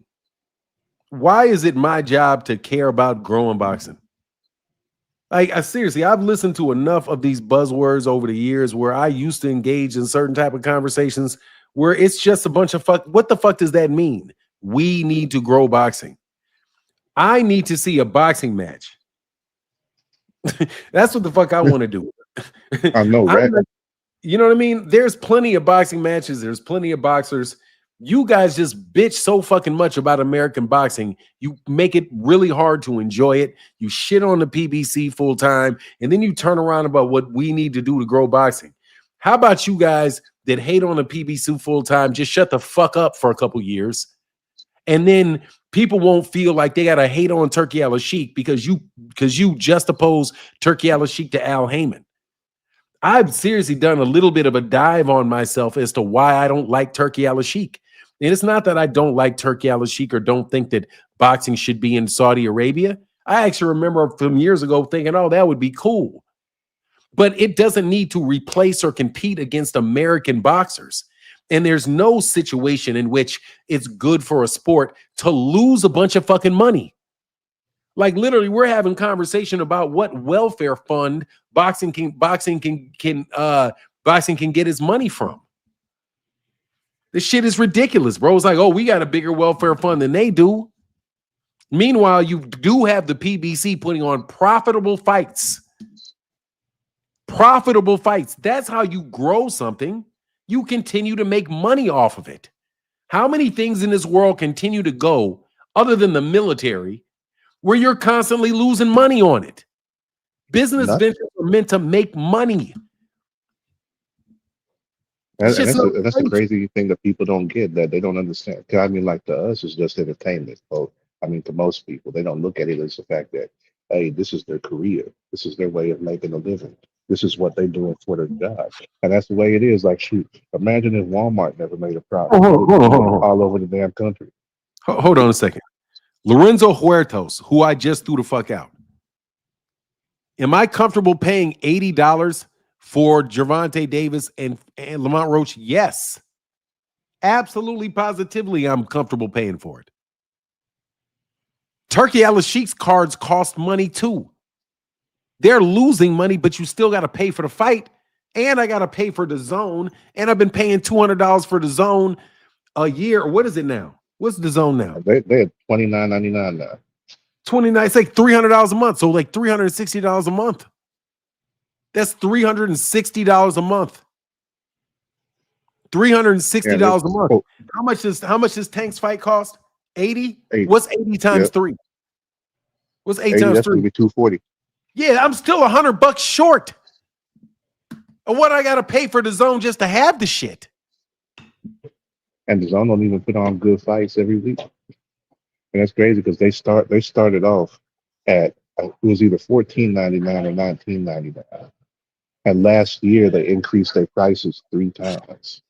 why is it my job to care about growing boxing? Like, seriously, I've listened to enough of these buzzwords over the years where I used to engage in certain type of conversations where it's just a bunch of fuck. What the fuck does that mean? We need to grow boxing. I need to see a boxing match. That's what the fuck I want to do. I know, right? You know what I mean? There's plenty of boxing matches. There's plenty of boxers. You guys just bitch so fucking much about American boxing. You make it really hard to enjoy it. You shit on the PBC full time, and then you turn around about what we need to do to grow boxing. How about you guys that hate on the PBC full time? Just shut the fuck up for a couple years, and then people won't feel like they gotta hate on Turki Al-Sheikh because you just oppose Turki Al-Sheikh to Al Heyman. I've seriously done a little bit of a dive on myself as to why I don't like Turki Al-Sheikh. And it's not that I don't like Turki Al-Sheikh or don't think that boxing should be in Saudi Arabia. I actually remember from years ago thinking, oh, that would be cool. But it doesn't need to replace or compete against American boxers. And there's no situation in which it's good for a sport to lose a bunch of fucking money. Like literally, we're having conversation about what welfare fund boxing can get its money from. This shit is ridiculous, bro. It's like, oh, we got a bigger welfare fund than they do. Meanwhile, you do have the PBC putting on profitable fights. Profitable fights. That's how you grow something. You continue to make money off of it. How many things in this world continue to go, other than the military, where you're constantly losing money on it? Business Not, ventures are meant to make money. It's and just that's the crazy thing that people don't get, that they don't understand. 'Cause I mean, like, to us, it's just entertainment. So, I mean, to most people, they don't look at it as the fact that, hey, this is their career. This is their way of making a living. This is what they're doing for their job. And that's the way it is. Like, shoot, imagine if Walmart never made a profit. They would be all over the damn country. Hold on a second. Lorenzo Huertas, who I just threw the fuck out. Am I comfortable paying $80 for Gervonta Davis and Lamont Roach? Yes. Absolutely, positively, I'm comfortable paying for it. Turki Al-Sheikh's cards cost money too. They're losing money, but you still got to pay for the fight. And I got to pay for the zone. And I've been paying $200 for the zone a year. What is it now? What's the zone now? They're $29.99 now. 29, it's like $300 a month. So like $360 a month. That's $360 a month. $360 a month. How much does Tank's fight cost? 80? What's 80 times 3? What's 8 times 3? That's gonna be 240. Yeah, I'm still $100 short of what I gotta pay for the zone just to have the shit. And the zone don't even put on good fights every week. And that's crazy because they started off at, it was either $14.99 or $19.99. And last year they increased their prices 3 times.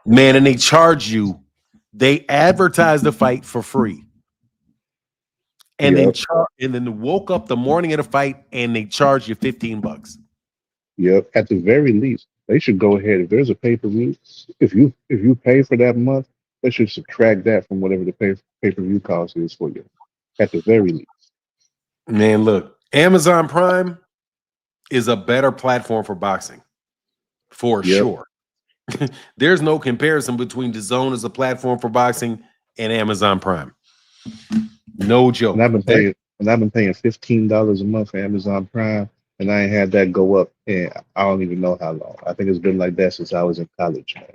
Man, and they charge you. They advertise the fight for free. And then woke up the morning of the fight and they charge you $15. Yep. At the very least, they should go ahead. If there's a pay-per-view, if you pay for that month, they should subtract that from whatever the pay-per-view cost is for you. At the very least. Man, look, Amazon Prime is a better platform for boxing. For sure. There's no comparison between DAZN as a platform for boxing and Amazon Prime. No joke. And I've been paying $15 a month for Amazon Prime, and I ain't had that go up in I don't even know how long. I think it's been like that since I was in college, man.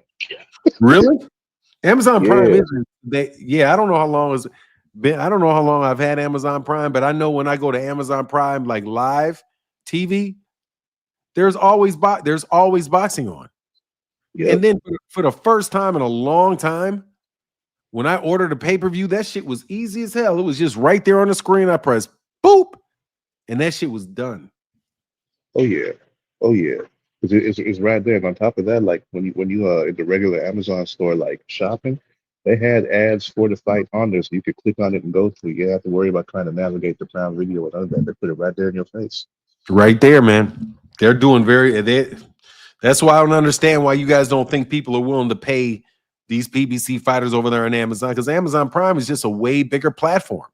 Really? Amazon Prime I don't know how long it's been. I don't know how long I've had Amazon Prime, but I know when I go to Amazon Prime, like live TV, there's always boxing on. Yep. And then for the first time in a long time, when I ordered a pay-per-view, that shit was easy as hell. It was just right there on the screen. I pressed boop, and that shit was done. Oh yeah. It's right there. And on top of that, like when you at the regular Amazon store, like shopping, they had ads for the fight on there, so you could click on it and go through. You don't have to worry about trying to navigate the Prime Video and other that. They put it right there in your face. Right there, man. They're doing that's why I don't understand why you guys don't think people are willing to pay these PBC fighters over there on Amazon, because Amazon Prime is just a way bigger platform.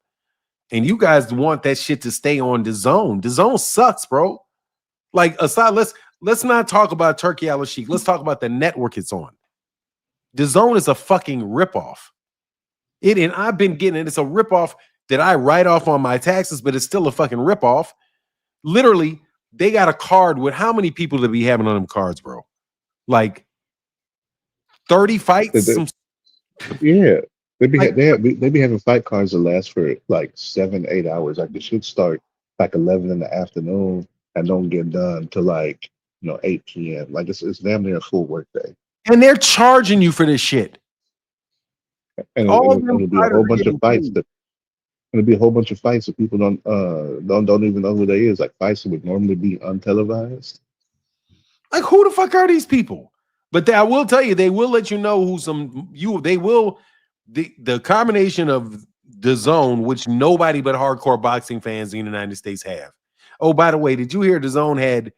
And you guys want that shit to stay on DAZN. DAZN sucks, bro. Like, aside, let's not talk about Turki Al-Sheikh. Let's talk about the network it's on. DAZN is a fucking ripoff. And I've been getting it. It's a ripoff that I write off on my taxes, but it's still a fucking ripoff. Literally, they got a card with how many people to be having on them cards, bro? Like 30 fights? They be having fight cards that last for like 7-8 hours. Like they should start like 11 in the afternoon and don't get done till like 8 p.m. Like it's damn near a full work day. And they're charging you for this shit. And it'll be a whole bunch of fights that It'll be a whole bunch of fights that people don't even know who they is. Like fights that would normally be untelevised. Like who the fuck are these people? But I will tell you, they will let you know who the combination of DAZN, which nobody but hardcore boxing fans in the United States have. Oh, by the way, did you hear DAZN had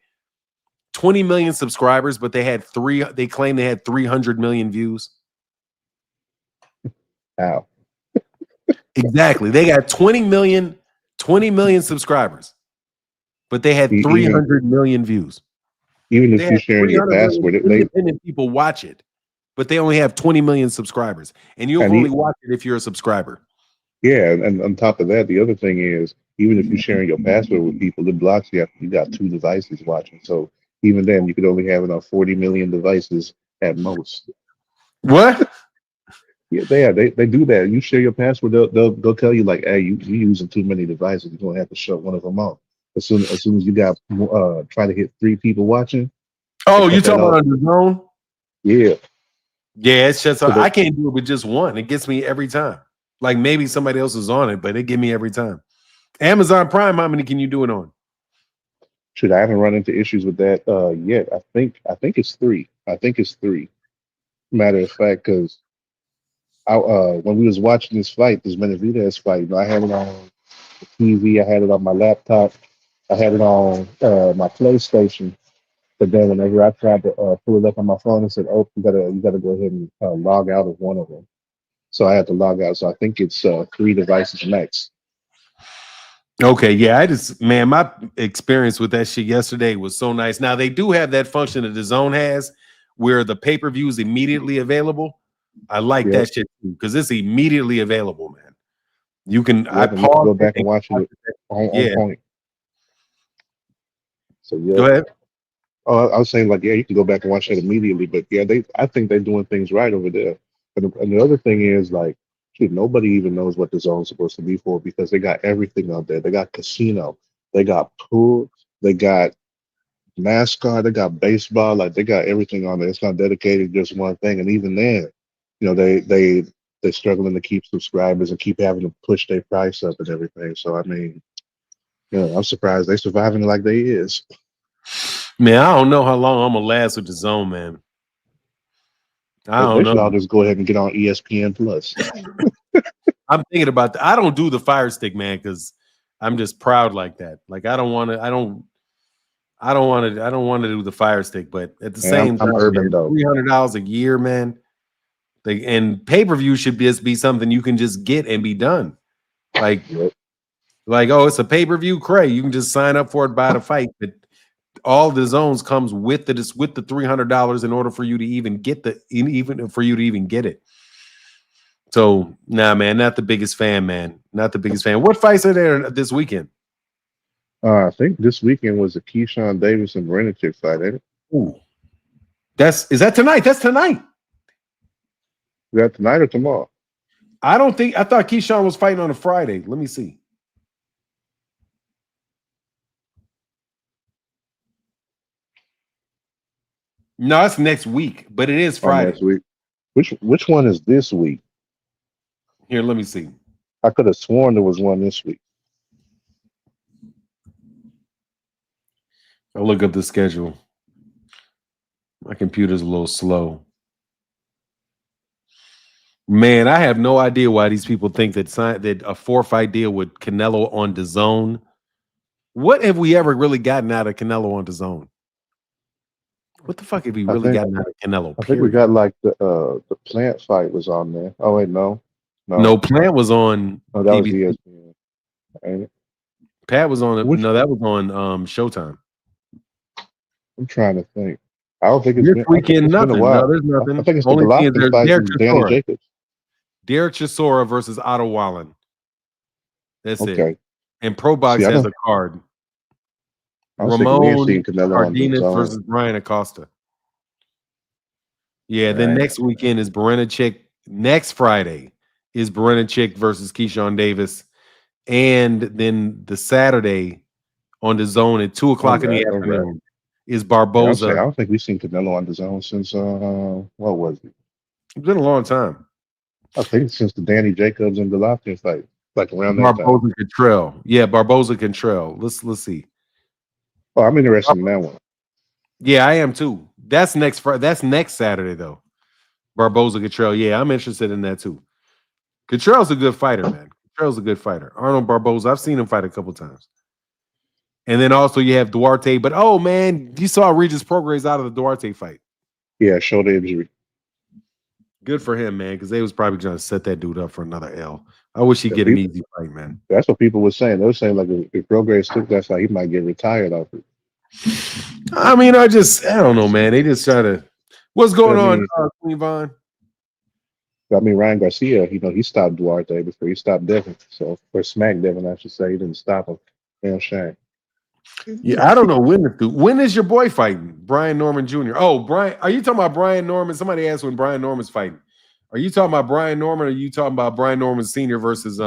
20 million subscribers, but they claim they had 300 million views? How? Exactly. They got 20 million subscribers, but they had 300 million views. Even if you share your password, independent people watch it, but they only have 20 million subscribers, and you'll only watch it if you're a subscriber. Yeah, and on top of that, the other thing is, even if you're sharing your password with people, it blocks you after you got two devices watching. So even then, you could only have enough 40 million devices at most. What? Yeah, they do that. You share your password, they'll tell you like, hey, you using too many devices. You're gonna have to shut one of them off. As soon as you got try to hit three people watching, they Oh, you cut that talking about off. on the zone? Yeah. Yeah, it's just So I they can't do it with just one. It gets me every time. Like maybe somebody else is on it, but it get me every time. Amazon Prime, how many can you do it on? should I haven't run into issues with that yet. I think it's three. I think it's three. Matter of fact, because when we was watching this Benavidez fight, I had it on the TV, I had it on my laptop, I had it on my PlayStation. But then whenever I tried to pull it up on my phone, it said, "Oh, you gotta go ahead and log out of one of them." So I had to log out. So I think it's three devices max. Okay, yeah, I just man, my experience with that shit yesterday was so nice. Now they do have that function that the zone has where the pay-per-view is immediately available. I like Yep. that shit too because it's immediately available, man. You can I Yep. And you can pause go it back and and watch watch it it. on Yeah, point. So go yep. ahead. Oh, I was saying like, yeah, you can go back and watch that immediately. But yeah, I think they're doing things right over there. And the other thing is like, shoot, nobody even knows what the zone's supposed to be for because they got everything out there. They got casino, they got pool, they got NASCAR, they got baseball, like they got everything on there. It's not dedicated to just one thing. And even then, they're struggling to keep subscribers and keep having to push their price up and everything. So I mean, I'm surprised they surviving like they is. Man, I don't know how long I'm gonna last with the zone, man. I don't They should know. all just go ahead and get on ESPN Plus. I'm thinking about I don't do the Fire Stick, man, because I'm just proud like that. Like I don't want to. I don't want to. I don't want to do the Fire Stick, but at the And I'm same I'm time, urban man, though. $300 a year, man. And pay per view should just be something you can just get and be done. Like, Yep. oh, it's a pay per view, Cray. You can just sign up for it, buy the fight, but all the zones comes with the $300 in order for you to even get even for you to even get it. So, nah, man, not the biggest fan, man. Not the biggest fan. What fights are there this weekend? I think this weekend was the Keyshawn Davis and Brennan fight, ain't it? Ooh, is that tonight? That's tonight. Is that tonight or tomorrow? I thought Keyshawn was fighting on a Friday. Let me see. No, it's next week, but it is On Friday. next week. Which one is this week? Here, let me see. I could have sworn there was one this week. I'll look up the schedule. My computer's a little slow. Man, I have no idea why these people think that a 4-fight deal with Canelo on the zone. What have we ever really gotten out of Canelo on the zone? What the fuck have we I really think gotten out of Canelo? I think we Period. got like the plant fight was on there. Oh wait, no. No, Plant was on No, that was PBC. ESPN, ain't it? Pat was on it. Which No, that was on Showtime. I'm trying to think. I don't think it's This been. I think weekend, it's been a nothing. No, while. there's I nothing. think it's the Only thing is Golovkin there's fight Derek and Danny Chisora. Jacobs. Derek Chisora versus Otto Wallen. That's it. Okay. And Pro Box See, has a card. I was thinking we ain't seen Ramon Canelo on the Cardenas zone. versus Brian Acosta. Yeah, then Right. next weekend is Berenicek. Next Friday is Berenicek versus Keyshawn Davis. And then the Saturday on the zone at 2 All o'clock in the right. All right. afternoon is Yeah, I'm saying Barboza. I don't think we've seen Canelo on the zone since what was it? It's been a long time. I think since the Danny Jacobs and Golovkin fight, like around that time. Barboza Cantrell. Yeah, Barboza Cantrell. Let's see. Oh, I'm interested in that one. Yeah, I am too. That's next Friday. That's next Saturday though. Barboza Cantrell. Yeah, I'm interested in that too. Cantrell's a good fighter, man. Cantrell's a good fighter. Arnold Barboza. I've seen him fight a couple times. And then also you have Duarte. But oh man, you saw Regis Prograis out of the Duarte fight. Yeah, shoulder injury. Good for him, man, because they was probably trying to set that dude up for another L. I wish he'd Yeah, get an easy fight, man. that's what people were saying. They were saying like if Prograis took that fight, he might get retired off it. I mean, I don't know, man. They just try to. What's But going I on, mean, Queen Vaughn? I mean, Ryan Garcia, he stopped Duarte before he stopped Devin. So, or smacked Devin, I should say. He didn't stop him. Damn shame. Yeah, I don't know when is your boy fighting? Brian Norman Jr. Oh, Brian, are you talking about Brian Norman? Somebody asked when Brian Norman's fighting. Are you talking about Brian Norman or are you talking about Brian Norman Sr. versus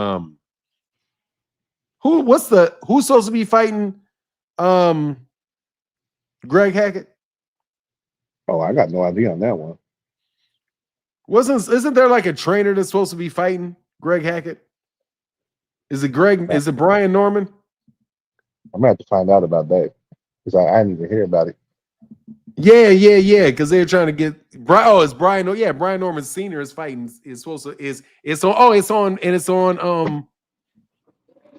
who's supposed to be fighting Greg Hackett? Oh, I got no idea on that one. Isn't there like a trainer that's supposed to be fighting Greg Hackett? Is it Brian Norman? I'm gonna have to find out about that because I didn't even hear about it. Yeah. Because they're trying to get Brian. Oh, it's Brian. Yeah, Brian Norman Sr. is fighting. It's on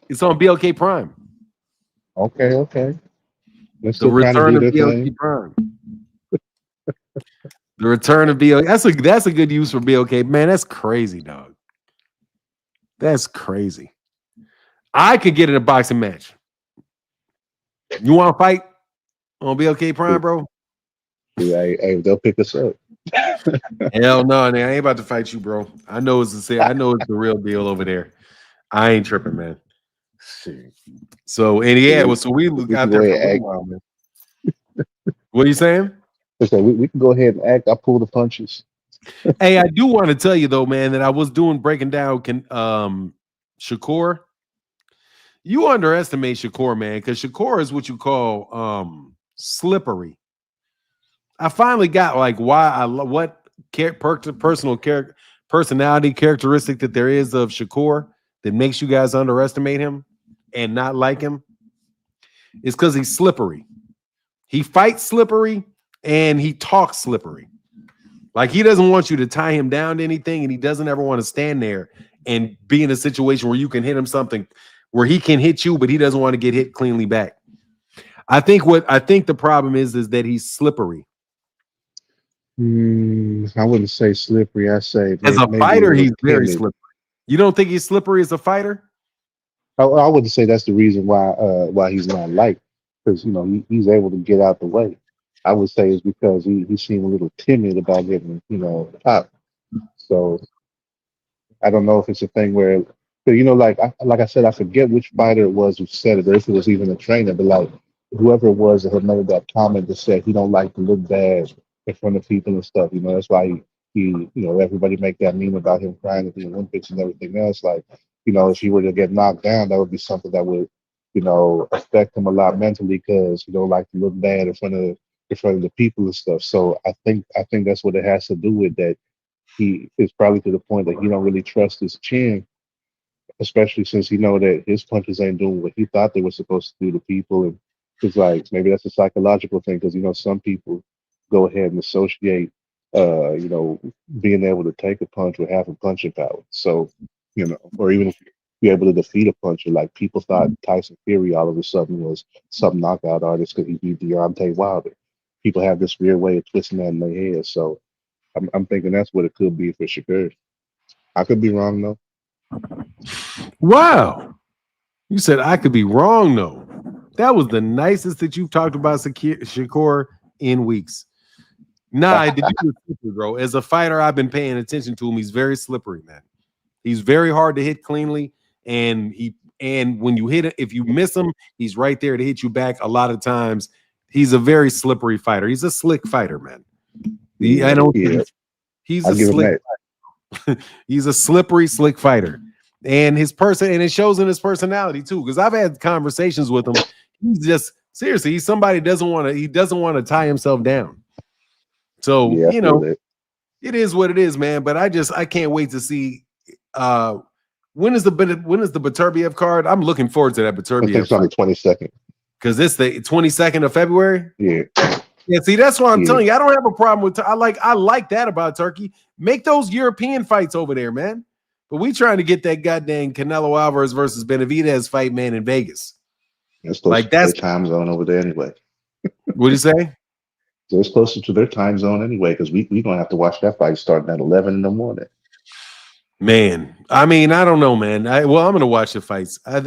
BLK Prime. Okay. Let's The still trying to return do of their BLK thing. Prime. The return of BLK. That's a good use for BLK. Man, that's crazy, dog. That's crazy. I could get in a boxing match. You want to fight on BLK Prime, bro? Hey, they'll pick us up. Hell no, I ain't about to fight you, bro. I know it's the real deal over there. I ain't tripping, man. Shit. So we look out there for a little while, man. What are you saying? So we can go ahead and act. I pull the punches. Hey, I do want to tell you though, man, that I was breaking down Shakur. You underestimate Shakur, man, because Shakur is what you call slippery. I finally got like what personality characteristic that there is of Shakur that makes you guys underestimate him and not like him. It's because he's slippery. He fights slippery and he talks slippery. Like he doesn't want you to tie him down to anything, and he doesn't ever want to stand there and be in a situation where you can hit him something where he can hit you, but he doesn't want to get hit cleanly back. I think the problem is that he's slippery. I wouldn't say slippery. I say as a maybe fighter, he's very timid. slippery. You don't think he's slippery as a fighter? I wouldn't say that's the reason why he's not liked, because he's able to get out the way. I would say it's because he seemed a little timid about getting popped. So I don't know if it's a thing where, but like I said, I forget which fighter it was who said it, or if it was even a trainer, but like whoever it was that had made that comment that said he don't like to look bad in front of people and stuff. That's why he everybody make that meme about him crying at the Olympics and everything else. Like, if he were to get knocked down, that would be something that would, affect him a lot mentally because he don't like to look bad in front of the people and stuff. So I think that's what it has to do with that. He is probably to the point that he don't really trust his chin, especially since he know that his punches ain't doing what he thought they were supposed to do to people. And it's like maybe that's a psychological thing because some people go ahead and associate, being able to take a punch with half a punching power. So, or even if you're able to defeat a puncher, like people thought Tyson Fury all of a sudden was some knockout artist because he beat Deontay Wilder. People have this weird way of twisting that in their head. So I'm thinking that's what it could be for Shakur. I could be wrong though. Wow. You said I could be wrong though. That was the nicest that you've talked about Shakur in weeks. Nah, did you slippery, bro? As a fighter, I've been paying attention to him. He's very slippery, man. He's very hard to hit cleanly, and when you hit it, if you miss him, he's right there to hit you back. A lot of times, he's a very slippery fighter. He's a slick fighter, man. He's a slick. He's a slippery, slick fighter, and it shows in his personality too. Because I've had conversations with him. He's just seriously, he's somebody doesn't want to tie himself down. So it is what it is, man. But I can't wait to see. When is the Beterbiev card? I'm looking forward to that Beterbiev. It's on the 22nd. Because it's the 22nd of February. Yeah. Yeah. See, that's what I'm telling you. I don't have a problem with. I like that about Turkey. Make those European fights over there, man. But we trying to get that goddamn Canelo Alvarez versus Benavidez fight, man, in Vegas. It's close to their time zone over there anyway. What do you say? So it's closer to their time zone anyway, because we gonna have to watch that fight starting at 11 in the morning. Man, I mean, I don't know, man. I'm gonna watch the fights. I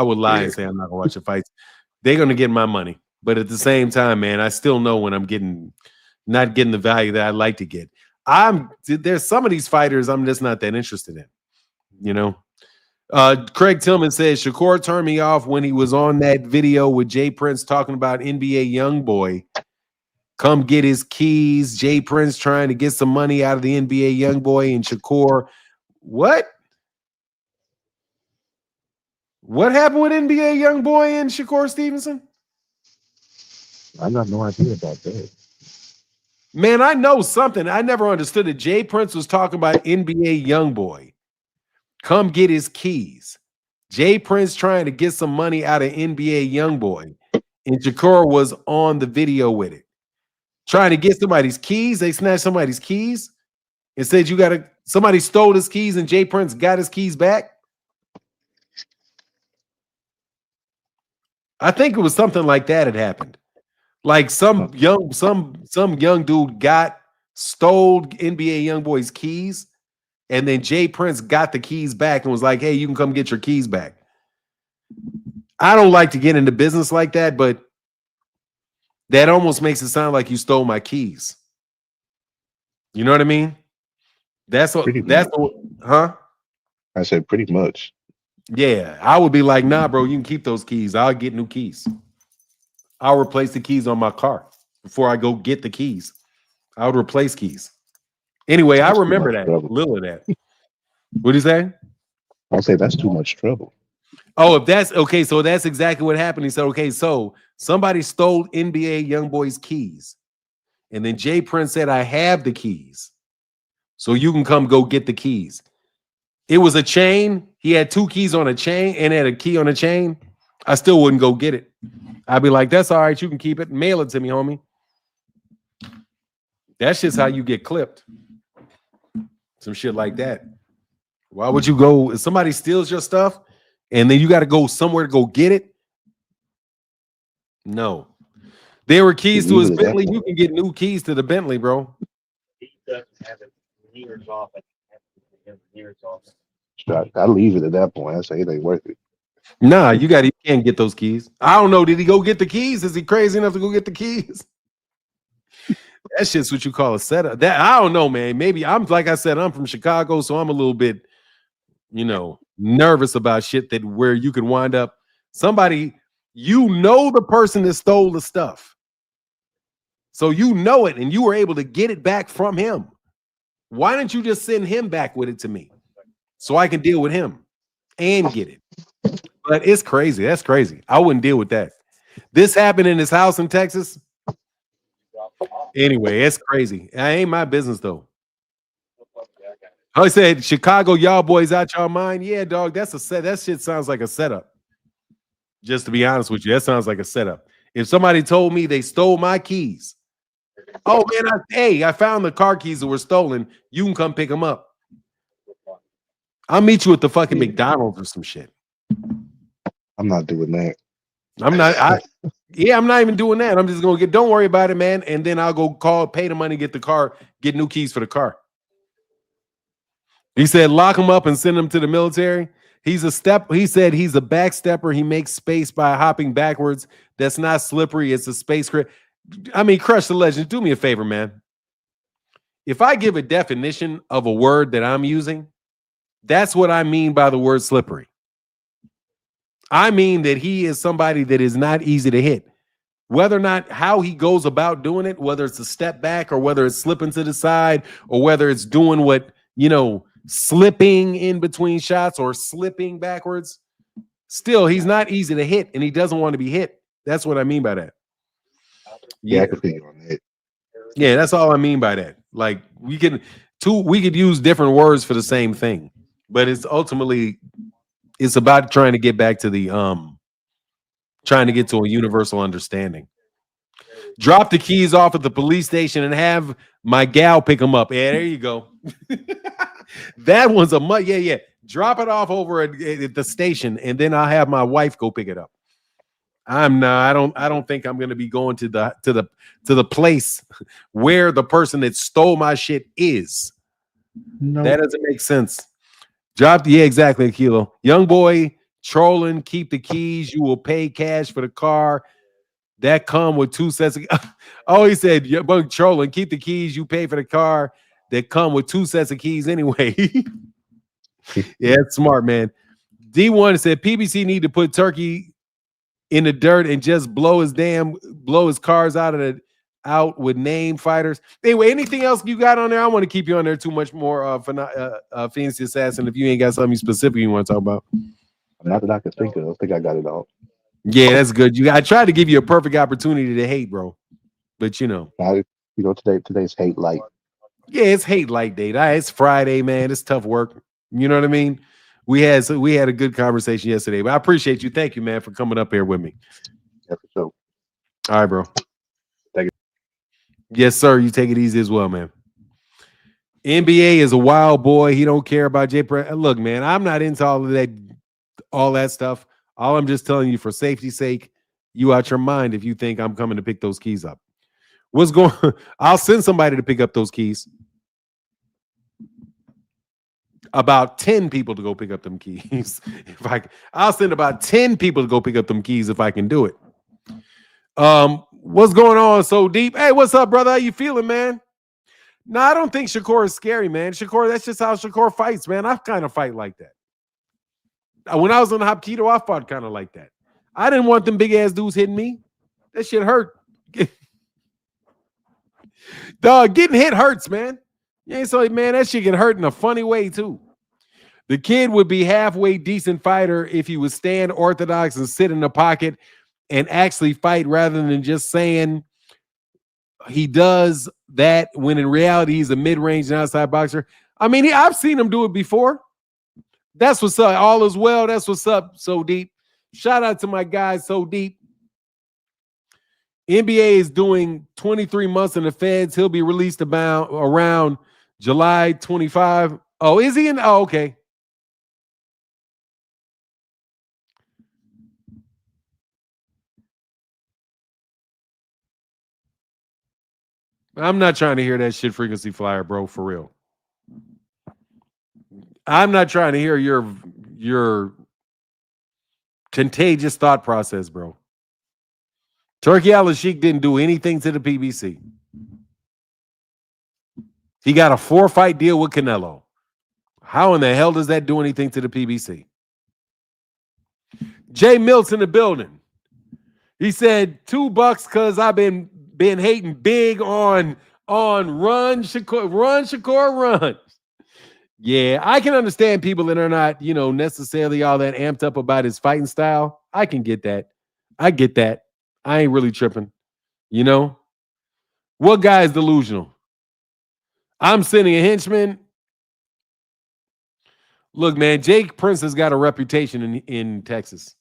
would lie and say I'm not gonna watch the fights. They're gonna get my money, but at the same time, man, I still know when I'm not getting the value that I'd like to get. There's some of these fighters I'm just not that interested in. You know. Craig Tillman says Shakur turned me off when he was on that video with Jay Prince talking about NBA YoungBoy. Come get his keys. Jay Prince trying to get some money out of the NBA YoungBoy and Shakur. What? What happened with NBA YoungBoy and Shakur Stevenson? I got no idea about that. Man, I know something. I never understood it. Jay Prince was talking about NBA YoungBoy. Come get his keys. Jay Prince trying to get some money out of NBA YoungBoy. And Shakur was on the video with it. Trying to get somebody's keys. They snatched somebody's keys and said somebody stole his keys and Jay Prince got his keys back. I think it was something like that had happened. Like some young dude stole NBA YoungBoy's keys, and then Jay Prince got the keys back and was like, hey, you can come get your keys back. I don't like to get into business like that, but that almost makes it sound like you stole my keys. You know what I mean? That's what, huh? I said pretty much. Yeah, I would be like, nah, bro, you can keep those keys. I'll get new keys. I'll replace the keys on my car before I go get the keys. I would replace keys. Anyway, I remember that. A little of that. What do you say? I'll say that's too much trouble. Oh, if that's okay, so that's exactly what happened. He said, okay, so somebody stole NBA YoungBoy's keys. And then Jay Prince said, I have the keys. So you can come go get the keys. It was a chain. He had two keys on a chain and had a key on a chain. I still wouldn't go get it. I'd be like, that's all right. You can keep it. Mail it to me, homie. That's just how you get clipped. Some shit like that. Why would you go? If somebody steals your stuff and then you got to go somewhere to go get it? No. There were keys to his Bentley. You can get new keys to the Bentley, bro. He doesn't have it years off. I leave it at that point. I say it ain't worth it. Nah, you can't get those keys. I don't know. Did he go get the keys? Is he crazy enough to go get the keys? That shit's what you call a setup. That I don't know, man. Maybe like I said, I'm from Chicago, so I'm a little bit, nervous about shit that where you could wind up somebody, the person that stole the stuff. So you know it, and you were able to get it back from him. Why don't you just send him back with it to me so I can deal with him and get it? But it's crazy. That's crazy. I wouldn't deal with that. This happened in his house in Texas. Anyway, it's crazy. It ain't my business, though. I said, Chicago, y'all boys out your mind? Yeah, dog, that's a set. That shit sounds like a setup. Just to be honest with you, that sounds like a setup. If somebody told me they stole my keys, oh, man, I found the car keys that were stolen. You can come pick them up. I'll meet you at the fucking McDonald's or some shit. I'm not doing that. I'm not even doing that. I'm just gonna don't worry about it, man. And then I'll go pay the money, get the car, get new keys for the car. He said, lock him up and send him to the military. He said he's a backstepper. He makes space by hopping backwards. That's not slippery. It's a space. Crush the Legend. Do me a favor, man. If I give a definition of a word that I'm using, that's what I mean by the word slippery. I mean that he is somebody that is not easy to hit. Whether or not how he goes about doing it, whether it's a step back or whether it's slipping to the side or whether it's doing what, slipping in between shots or slipping backwards, still, he's not easy to hit and he doesn't want to be hit. That's what I mean by that. Yeah, I can figure on that. Yeah, that's all I mean by that. Like we could use different words for the same thing, but it's ultimately about trying to get back to the trying to get to a universal understanding. Drop the keys off at the police station and have my gal pick them up. Yeah, there you go. That one's yeah. Drop it off over at the station, and then I'll have my wife go pick it up. I don't think I'm gonna be going to the place where the person that stole my shit is. No. That doesn't make sense. Yeah, exactly, Kilo. Young boy trolling, keep the keys. You will pay cash for the car. That come with 2 sets of. Oh, he said, trolling, keep the keys. You pay for the car. that come with 2 sets of keys anyway. Yeah, it's smart, man. D1 said PBC need to put Turkey in the dirt and just blow his cars out with name fighters. Anyway, anything else you got on there? I want to keep you on there too much more for Phoenix Assassin. If you ain't got something specific you want to talk about. Not that I can think of. I think I got it all. Yeah, that's good. I tried to give you a perfect opportunity to hate, bro. But Today's hate light. Yeah, it's hate light day. It's Friday, man. It's tough work. You know what I mean? We had a good conversation yesterday, but I appreciate you. Thank you, man, for coming up here with me. Yeah, for sure. All right, bro. Thank you. Yes, sir. You take it easy as well, man. NBA is a wild boy. He don't care about Jay. Look, man, I'm not into all that stuff. All I'm just telling you, for safety's sake, you out your mind if you think I'm coming to pick those keys up. What's going? I'll send somebody to pick up those keys. About 10 people to go pick up them keys. I'll send about 10 people to go pick up them keys if I can do it. What's going on so deep? Hey, what's up, brother? How you feeling, man? No, I don't think Shakur is scary, man. Shakur, that's just how Shakur fights, man. I kind of fight like that. When I was on the Hapkido, I fought kind of like that. I didn't want them big ass dudes hitting me. That shit hurt. Dog, getting hit hurts, man. Yeah, so man, that shit can hurt in a funny way too. The kid would be halfway decent fighter if he would stand orthodox and sit in the pocket and actually fight rather than just saying he does that when in reality he's a mid-range and outside boxer. I mean, I've seen him do it before. That's what's up. All is well. That's what's up. So deep. Shout out to my guys. So deep. NBA is doing 23 months in the feds. He'll be released around July 25. Oh, is he in? Oh, okay. I'm not trying to hear that shit, Frequency Flyer, bro, for real. I'm not trying to hear your contagious thought process, bro. Turki Al-Sheikh didn't do anything to the PBC. He got a 4-fight deal with Canelo. How in the hell does that do anything to the PBC? Jay Mills in the building. He said $2 because I've been hating big on run Shakur run. Yeah, I can understand people that are not, necessarily all that amped up about his fighting style. I can get that. I get that. I ain't really tripping. What guy is delusional? I'm sending a henchman. Look, man, Jake Prince has got a reputation in Texas.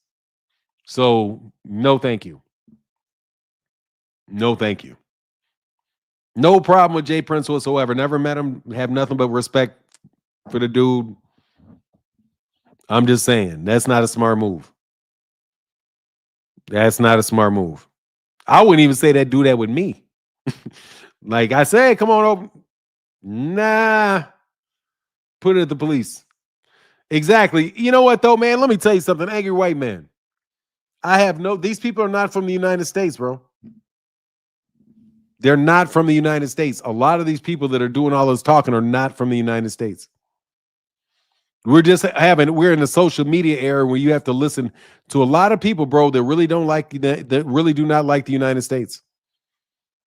So, no thank you. No thank you. No problem with Jay Prince whatsoever. Never met him. Have nothing but respect for the dude. I'm just saying, that's not a smart move. That's not a smart move. I wouldn't even say that do that with me. Like I said, come on over. Nah. Put it at the police. Exactly. You know what, though, man? Let me tell you something. Angry white man. These people are not from the United States, bro. They're not from the United States. A lot of these people that are doing all this talking are not from the United States. We're in the social media era where you have to listen to a lot of people, bro, that really that really do not like the United States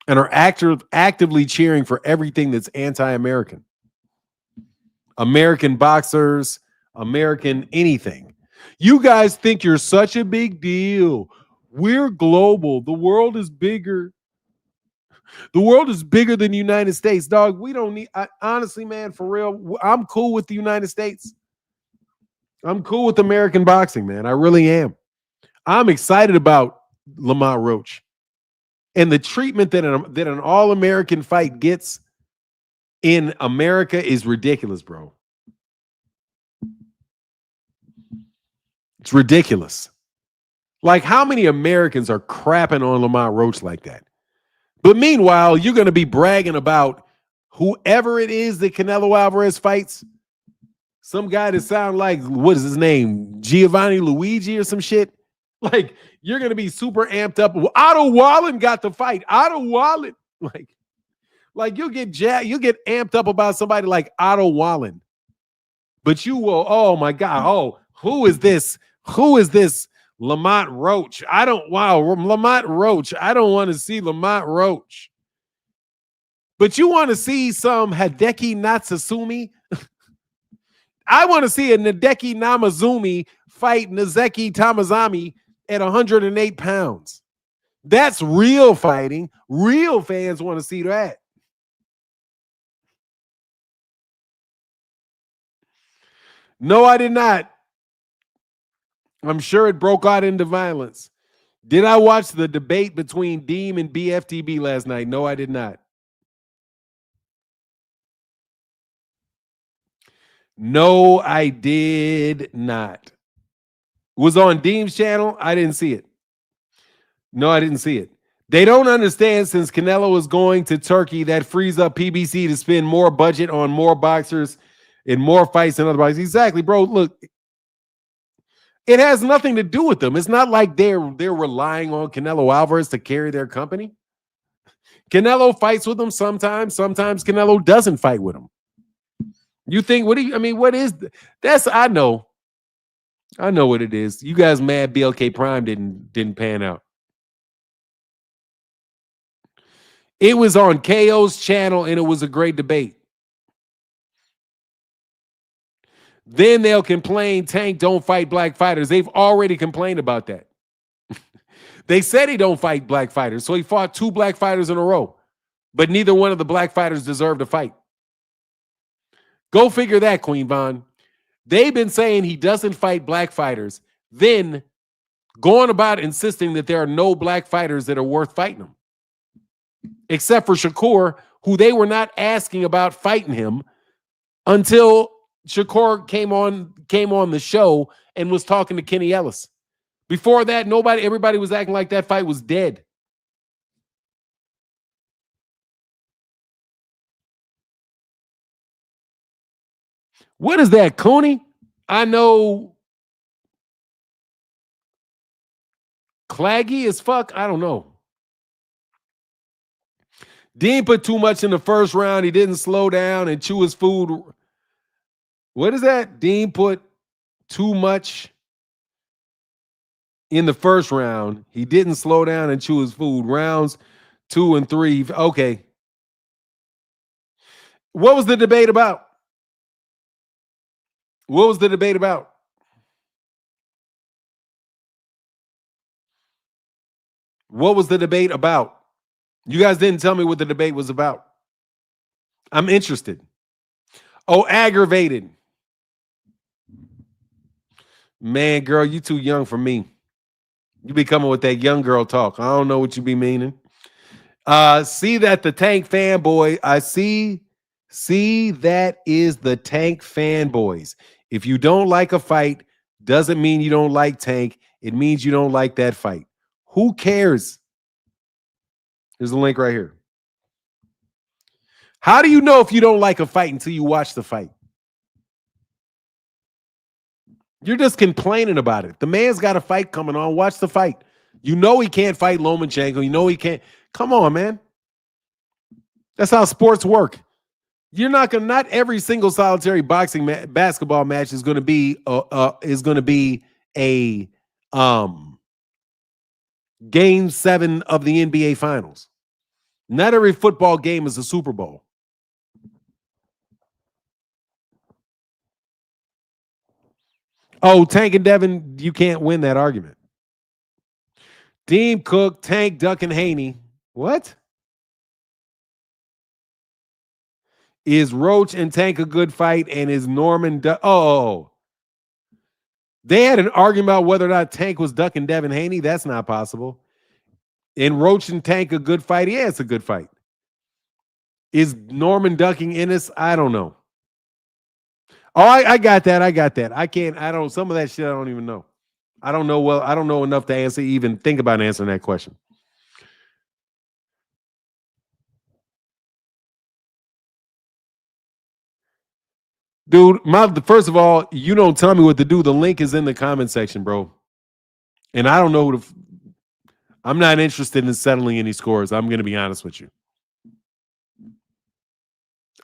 and are actively cheering for everything that's anti-American. American boxers, American anything. You guys think you're such a big deal. We're global. The world is bigger. The world is bigger than the United States, dog. We don't need, honestly, man, for real, I'm cool with the United States. I'm cool with American boxing, man. I really am. I'm excited about Lamont Roach. And the treatment that an all-American fight gets in America is ridiculous, bro. It's ridiculous. Like, how many Americans are crapping on Lamont Roach like that? But meanwhile, you're going to be bragging about whoever it is that Canelo Alvarez fights. Some guy that sound like, what is his name? Giovanni Luigi or some shit. Like, you're going to be super amped up. Otto Wallen got the fight. Otto Wallen. Like, Like you get amped up about somebody like Otto Wallen. But you will, oh my God, who is this? Who is this Lamont Roach? Lamont Roach. I don't want to see Lamont Roach. But you want to see some Hideki Natsumi? I want to see a Hideki Namazumi fight Nozeki Tamazami at 108 pounds. That's real fighting. Real fans want to see that. No, I did not. I'm sure it broke out into violence. Did I watch the debate between Deem and BFTB last night? No, I did not. No, I did not. Was on Deem's channel. I didn't see it. No, I didn't see it. They don't understand since Canelo is going to Turkey, that frees up PBC to spend more budget on more boxers and more fights and other boxers. Exactly, bro. Look, it has nothing to do with them. It's not like they're relying on Canelo Alvarez to carry their company. Canelo fights with them sometimes. Sometimes Canelo doesn't fight with them. You think, what is that's, I know what it is. You guys mad BLK Prime didn't pan out. It was on KO's channel and it was a great debate. Then they'll complain Tank don't fight black fighters. They've already complained about that. They said he don't fight black fighters, so he fought 2 black fighters in a row, but neither one of the black fighters deserved a fight. Go figure that, Queen Vaughn. They've been saying he doesn't fight black fighters, then going about insisting that there are no black fighters that are worth fighting him. Except for Shakur, who they were not asking about fighting him until Shakur came on the show and was talking to Kenny Ellis. Before that, everybody was acting like that fight was dead. What is that, Coney? I know Claggy as fuck. I don't know. Dean put too much in the first round. He didn't slow down and chew his food. What is that? Dean put too much in the first round. He didn't slow down and chew his food. Rounds 2 and 3. Okay. What was the debate about? What was the debate about? What was the debate about? You guys didn't tell me what the debate was about. I'm interested. Oh, aggravated. Man, girl, you too young for me. You be coming with that young girl talk. I don't know what you be meaning. See that the Tank fanboy. I see that is the Tank fanboys. If you don't like a fight, doesn't mean you don't like Tank. It means you don't like that fight. Who cares? There's a link right here. How do you know if you don't like a fight until you watch the fight? You're just complaining about it. The man's got a fight coming on. Watch the fight. You know he can't fight Lomachenko. You know he can't. Come on, man. That's how sports work. You're not every single solitary boxing basketball match is going to be a game 7 of the NBA Finals. Not every football game is a Super Bowl. Oh, Tank and Devin, you can't win that argument. Dean Cook, Tank, Duck, and Haney. What? Is Roach and Tank a good fight? And is Norman they had an argument about whether or not Tank was ducking Devin Haney. That's not possible. And Roach and Tank a good fight? Yeah, it's a good fight. Is Norman ducking Ennis? I don't know. Oh, I got that. Some of that shit I don't even know. I don't know. Well, I don't know enough to even think about answering that question. Dude, first of all, you don't tell me what to do. The link is in the comment section, bro. And I don't know I'm not interested in settling any scores. I'm going to be honest with you.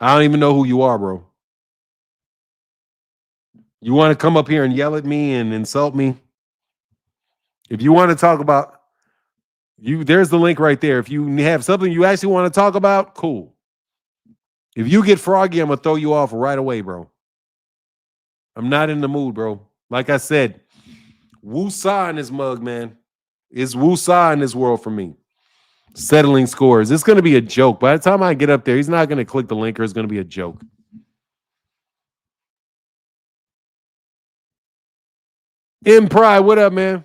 I don't even know who you are, bro. You want to come up here and yell at me and insult me? If you want to talk about you, there's the link right there. If you have something you actually want to talk about, cool. If you get froggy, I'm gonna throw you off right away, bro. I'm not in the mood, bro. Like I said, woo-saw in this mug, man. It's woo-saw in this world for me. Settling scores. It's gonna be a joke. By the time I get up there, he's not gonna click the link or it's gonna be a joke. M Pride, what up, man?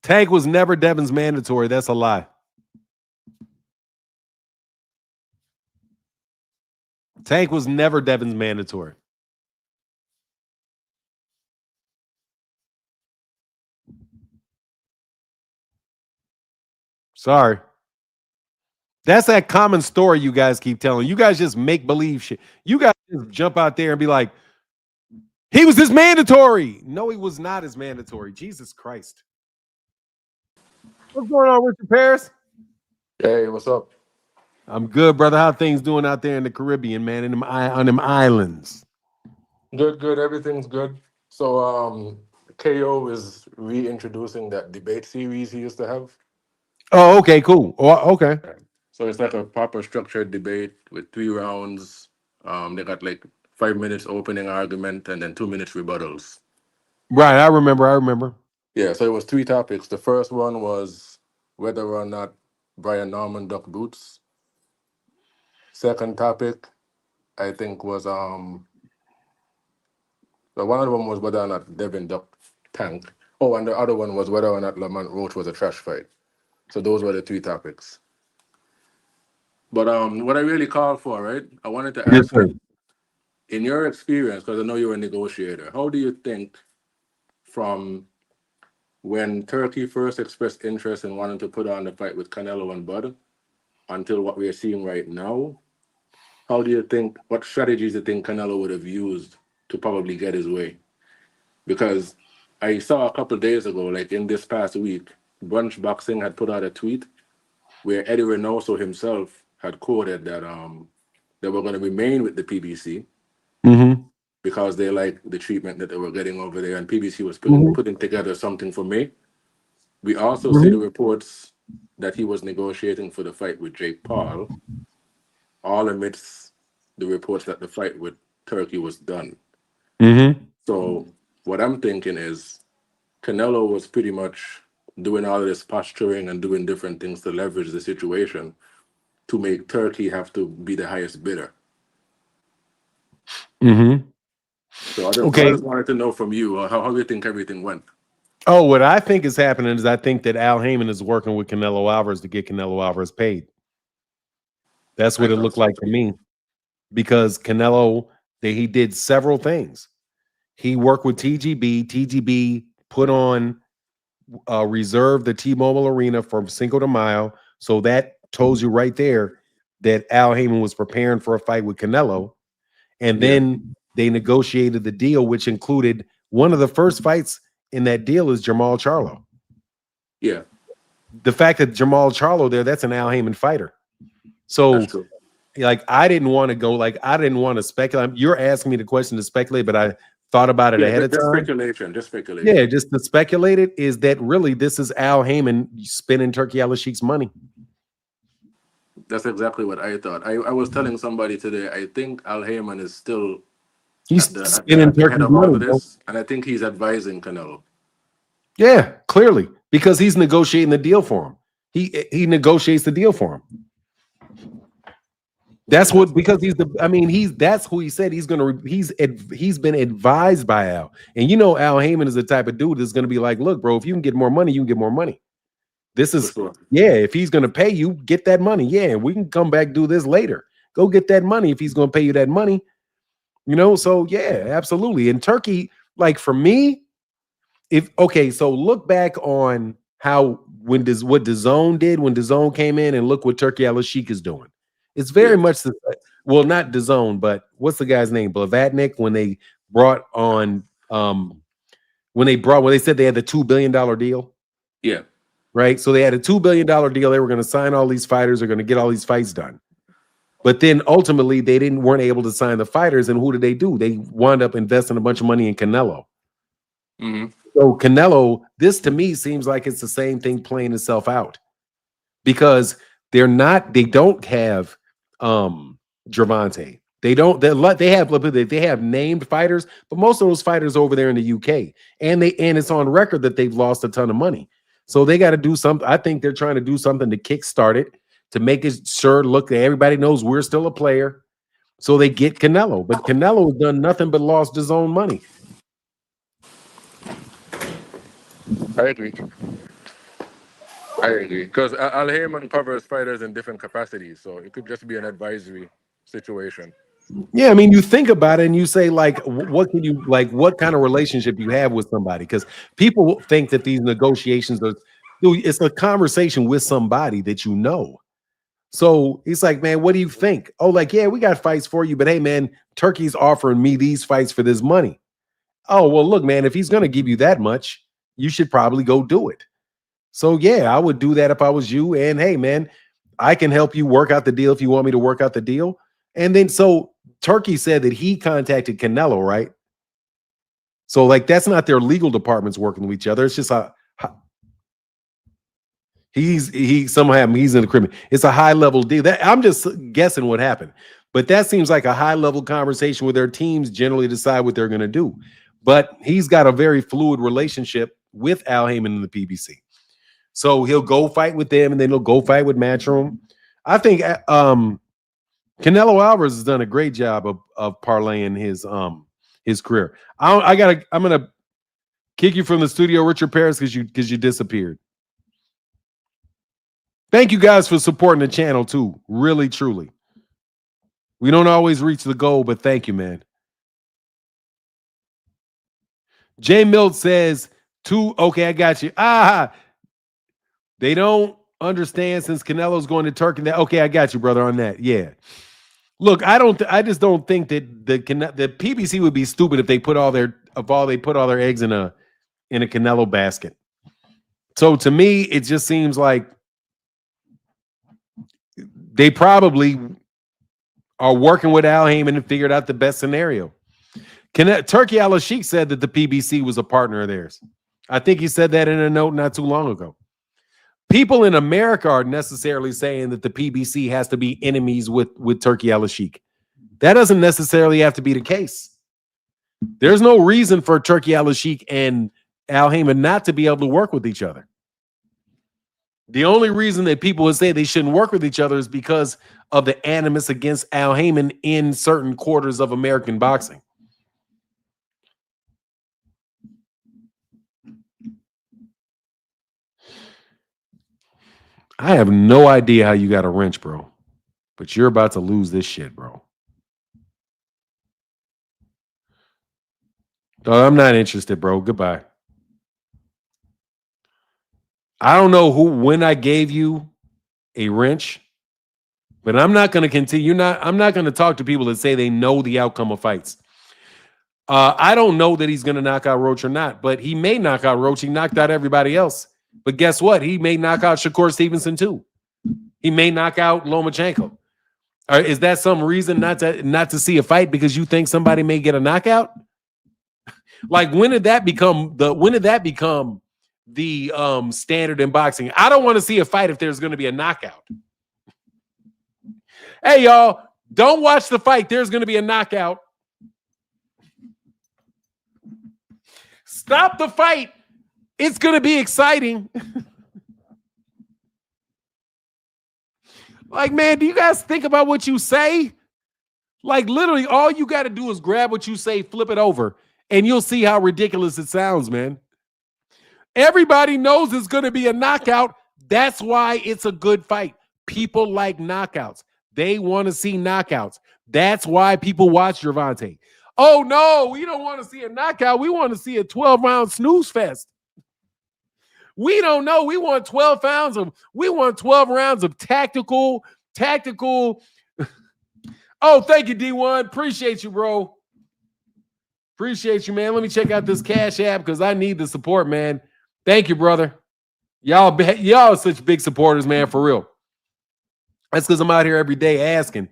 Tank was never Devin's mandatory. That's a lie. Tank was never Devin's mandatory. Sorry. That's that common story you guys keep telling. You guys just make believe shit. You guys just jump out there and be like, he was his mandatory. No, he was not his mandatory. Jesus Christ. What's going on, Richard Paris? Hey, what's up? I'm good, brother. How things doing out there in the Caribbean, man, on them islands? Good, good. Everything's good. So, KO is reintroducing that debate series he used to have. Oh, okay, cool. Oh, okay. So it's like a proper structured debate with 3 rounds. They got like 5 minutes opening argument and then 2 minutes rebuttals. Right, I remember. Yeah, so it was 3 topics. The first one was whether or not Brian Norman ducked boots. Second topic, I think, was so one of them was whether or not Devin ducked Tank. Oh, and the other one was whether or not Lamont Roach was a trash fight. So those were the 3 topics. But what I really called for, right? I wanted to Yes, ask sir. you, in your experience, because I know you're a negotiator, how do you think from when Turkey first expressed interest in wanting to put on the fight with Canelo and Bud until what we are seeing right now, how do you think, what strategies do you think Canelo would have used to probably get his way? Because I saw a couple of days ago, like in this past week, Brunch Boxing had put out a tweet where Eddie Reynoso himself had quoted that they were going to remain with the PBC because they liked the treatment that they were getting over there, and PBC was putting together something for May. We also see the reports that he was negotiating for the fight with Jake Paul, all amidst the reports that the fight with Turkey was done. So what I'm thinking is Canelo was pretty much doing all of this posturing and doing different things to leverage the situation to make Turkey have to be the highest bidder. So I just wanted to know from you, how do you think everything went? Oh, what I think is happening is I think that Al Heyman is working with Canelo Alvarez to get Canelo Alvarez paid. That's what it looked like to me. Because Canelo, he did several things. He worked with TGB. TGB put on reserve the T-Mobile Arena from Cinco de Mayo. So that tells you right there that Al Heyman was preparing for a fight with Canelo. And then they negotiated the deal, which included one of the first fights in that deal is Jamal Charlo. Yeah. The fact that Jamal Charlo there, that's an Al Heyman fighter. So like I didn't want to go, like I didn't want to speculate. You're asking me the question to speculate, but I thought about it ahead of time. Just speculation. Yeah, just to speculate it is that really this is Al Heyman spending Turki Al-Sheikh's money. That's exactly what I thought. I was telling somebody today, I think Al Heyman is still spending at the head Turki's of all money, of this, and I think he's advising Canelo. Yeah, clearly, because he's negotiating the deal for him. He negotiates the deal for him. That's what, because that's who he said he's been advised by Al. And you know Al Heyman is the type of dude that's going to be like, look, bro, if you can get more money, you can get more money. This is if he's going to pay you, get that money. Yeah, we can come back do this later. Go get that money if he's going to pay you that money. You know, so yeah, absolutely. And Turkey, like for me, so look back on how what DAZN did when DAZN came in, and look what Turki Al-Sheikh is doing. It's very much the well, not DAZN, but what's the guy's name? Blavatnik, when they brought on when they said they had the $2 billion deal. Yeah. right? So they had a $2 billion deal. They were going to sign all these fighters. They're going to get all these fights done. But then ultimately they weren't able to sign the fighters. And who did they do? They wound up investing a bunch of money in Canelo. Mm-hmm. So Canelo, this to me seems like it's the same thing playing itself out, because they don't have Gervonta. They have named fighters, but most of those fighters are over there in the UK, and it's on record that they've lost a ton of money. So they got to do something. I think they're trying to do something to kickstart it, to make it sure everybody knows we're still a player. So they get Canelo, but Canelo has done nothing but lost his own money. I agree. Because Al Heyman covers fighters in different capacities, so it could just be an advisory situation. Yeah, I mean, you think about it and you say, like, what kind of relationship you have with somebody? Because people think that these negotiations it's a conversation with somebody that you know. So he's like, man, what do you think? Oh, like, yeah, we got fights for you, but hey, man, Turkey's offering me these fights for this money. Oh, well, look, man, if he's going to give you that much, you should probably go do it. So, yeah, I would do that if I was you. And hey, man, I can help you work out the deal if you want me to work out the deal. And then so Turkey said that he contacted Canelo, right? So, like, that's not their legal departments working with each other. It's just he's in the criminal. It's a high level deal. I'm just guessing what happened, but that seems like a high level conversation where their teams generally decide what they're going to do. But he's got a very fluid relationship with Al Heyman and the PBC. So he'll go fight with them, and then he'll go fight with Matchroom. I think Canelo Alvarez has done a great job of parlaying his career. I'm gonna kick you from the studio, Richard Paris, because you disappeared. Thank you guys for supporting the channel too. Really, truly. We don't always reach the goal, but thank you, man. Jay Milt says, okay, I got you. They don't understand since Canelo's going to Turkey. Okay, I got you, brother, on that. Yeah. Look, I just don't think that the PBC would be stupid if they put all their eggs in a Canelo basket. So to me, it just seems like they probably are working with Al Heyman and figured out the best scenario. Turki Al-Sheikh said that the PBC was a partner of theirs. I think he said that in a note not too long ago. People in America are necessarily saying that the PBC has to be enemies with Turki Al-Sheikh. That doesn't necessarily have to be the case. There's no reason for Turki Al-Sheikh and Al Heyman not to be able to work with each other. The only reason that people would say they shouldn't work with each other is because of the animus against Al Heyman in certain quarters of American boxing. I have no idea how you got a wrench, bro, but you're about to lose this shit, bro. Oh, I'm not interested, bro. Goodbye. I don't know when I gave you a wrench, but I'm not going to continue. I'm not going to talk to people that say they know the outcome of fights. I don't know that he's going to knock out Roach or not, but he may knock out Roach. He knocked out everybody else. But guess what? He may knock out Shakur Stevenson too. He may knock out Lomachenko. Is that some reason not to see a fight because you think somebody may get a knockout? Like, when did that become the standard in boxing? I don't want to see a fight if there's going to be a knockout. Hey, y'all, don't watch the fight. There's going to be a knockout. Stop the fight. It's going to be exciting. Like, man, do you guys think about what you say? Like, literally, all you got to do is grab what you say, flip it over, and you'll see how ridiculous it sounds, man. Everybody knows it's going to be a knockout. That's why it's a good fight. People like knockouts. They want to see knockouts. That's why people watch Gervonta. Oh, no, we don't want to see a knockout. We want to see a 12-round snooze fest. We don't know. We want 12 rounds of tactical. Oh, thank you, D1. Appreciate you, bro. Appreciate you, man. Let me check out this Cash App because I need the support, man. Thank you, brother. Y'all are such big supporters, man, for real. That's because I'm out here every day asking.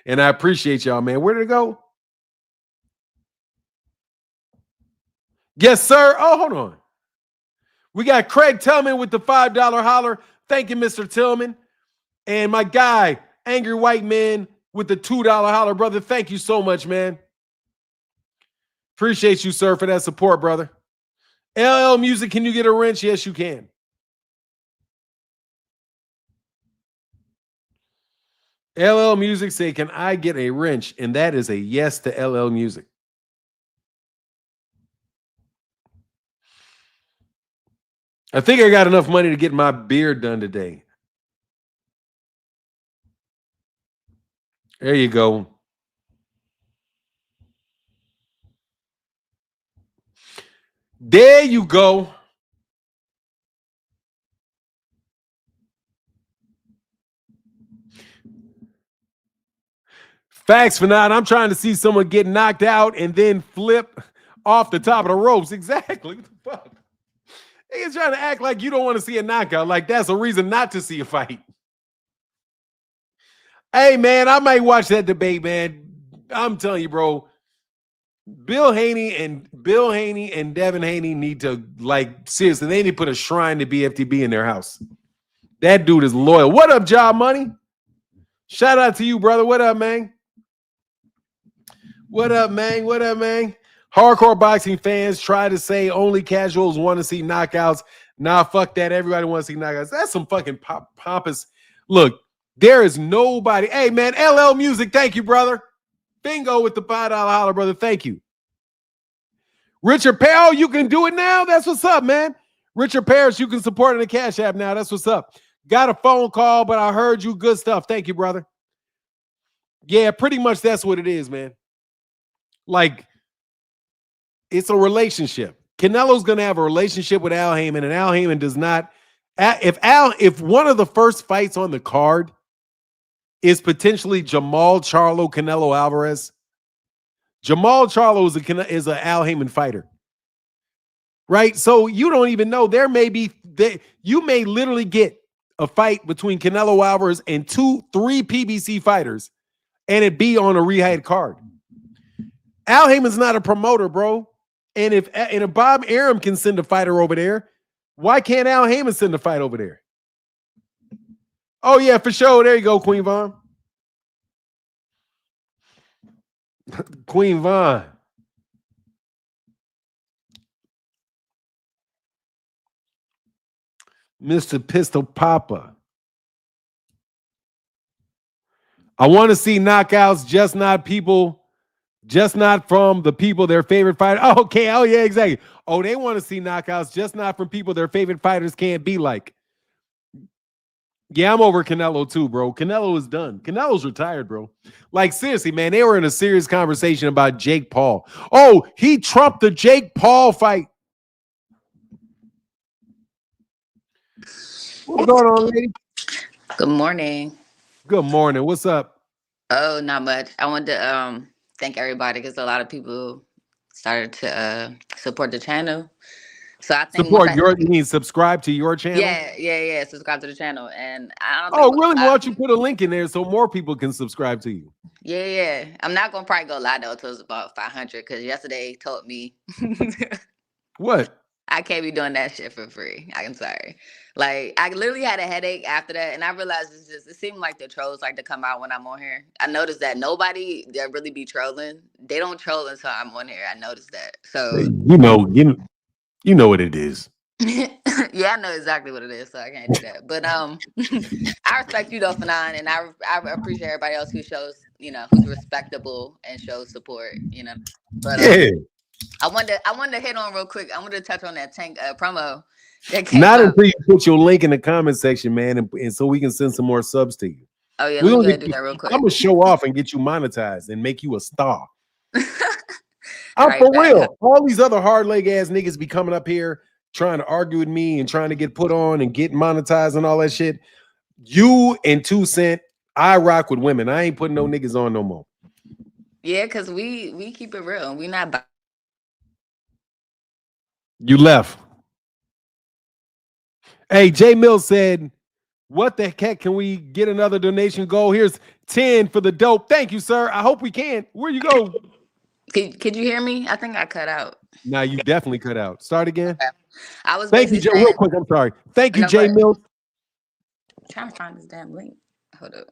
And I appreciate y'all, man. Where did it go? Yes, sir. Oh, hold on. We got Craig Tillman with the $5 holler. Thank you, Mr. Tillman. And my guy, Angry White Man, with the $2 holler, brother. Thank you so much, man. Appreciate you, sir, for that support, brother. LL Music, can you get a wrench? Yes, you can. LL Music say, can I get a wrench? And that is a yes to LL Music. I think I got enough money to get my beard done today. There you go. There you go. Facts for now. I'm trying to see someone get knocked out and then flip off the top of the ropes. Exactly. What the fuck? He's trying to act like you don't want to see a knockout. Like that's a reason not to see a fight. Hey, man, I might watch that debate, man. I'm telling you, bro. Bill Haney and Devin Haney need to, like, seriously, they need to put a shrine to BFTB in their house. That dude is loyal. What up, Job Money? Shout out to you, brother. What up, man? What up, man? What up, man? Hardcore boxing fans try to say only casuals want to see knockouts. Nah, fuck that. Everybody wants to see knockouts. That's some fucking pompous. Look, there is nobody. Hey, man, LL Music, thank you, brother. Bingo with the $5 holler, brother. Thank you. Richard Parrow, you can do it now. That's what's up, man. Richard Parrish, you can support in the Cash App now. That's what's up. Got a phone call, but I heard you. Good stuff. Thank you, brother. Yeah, pretty much that's what it is, man. Like, it's a relationship. Canelo's going to have a relationship with Al Heyman, and Al Heyman does not. If one of the first fights on the card is potentially Jamal Charlo, Canelo Alvarez, Jamal Charlo is an Al Heyman fighter, right? So you don't even know. There may be you may literally get a fight between Canelo Alvarez and 2-3 PBC fighters, and it be on a rehydrated card. Al Heyman's not a promoter, bro. And if Bob Arum can send a fighter over there, why can't Al Heyman send a fight over there? Oh, yeah, for sure. There you go, Queen Vaughn. Queen Vaughn. Mr. Pistol Papa. I want to see knockouts, just not from the people their favorite fighter. Oh, okay. Oh, yeah, exactly. Oh, they want to see knockouts, just not from people their favorite fighters can't be like. Yeah, I'm over Canelo too, bro. Canelo is done. Canelo's retired, bro. Like, seriously, man, they were in a serious conversation about Jake Paul. Oh, he trumped the Jake Paul fight. What's going on, lady? Good morning. Good morning. What's up? Oh, not much. I wanted to thank everybody because a lot of people started to support the channel. So I think you mean subscribe to your channel? Yeah. Subscribe to the channel, and I don't. Oh, really? Why don't you put a link in there so more people can subscribe to you? Yeah. I'm not gonna probably go live though until it's about 500 because yesterday told me What? I can't be doing that shit for free. I'm sorry. Like, I literally had a headache after that, and I realized it seemed like the trolls like to come out when I'm on here. I noticed that nobody that really be trolling, they don't troll until I'm on here. I noticed that. So you know what it is. yeah, I know exactly what it is, so I can't do that. But I respect you though, Fanon, and I appreciate everybody else who shows, who's respectable and shows support, But yeah. I wanted to hit on real quick. I wanted to touch on that Tank promo that came out. Until you put your link in the comment section, man, and so we can send some more subs to you. Oh yeah, let me do that real quick. I'm gonna show off and get you monetized and make you a star. I'm for real. All these other hard leg ass niggas be coming up here trying to argue with me and trying to get put on and get monetized and all that shit. You and 2 Cent, I rock with women. I ain't putting no niggas on no more. Yeah, because we keep it real. We not. You left. Hey, Jay Mills said, "What the heck? Can we get another donation goal? Here's 10 for the dope. Thank you, sir. I hope we can. Where you go? Could you hear me? I think I cut out. Now you definitely cut out. Start again. Okay. I was Thank you, basically Jay. Real saying, quick, I'm sorry. Thank you, no, go Jay ahead. Mills. I'm trying to find this damn link. Hold up.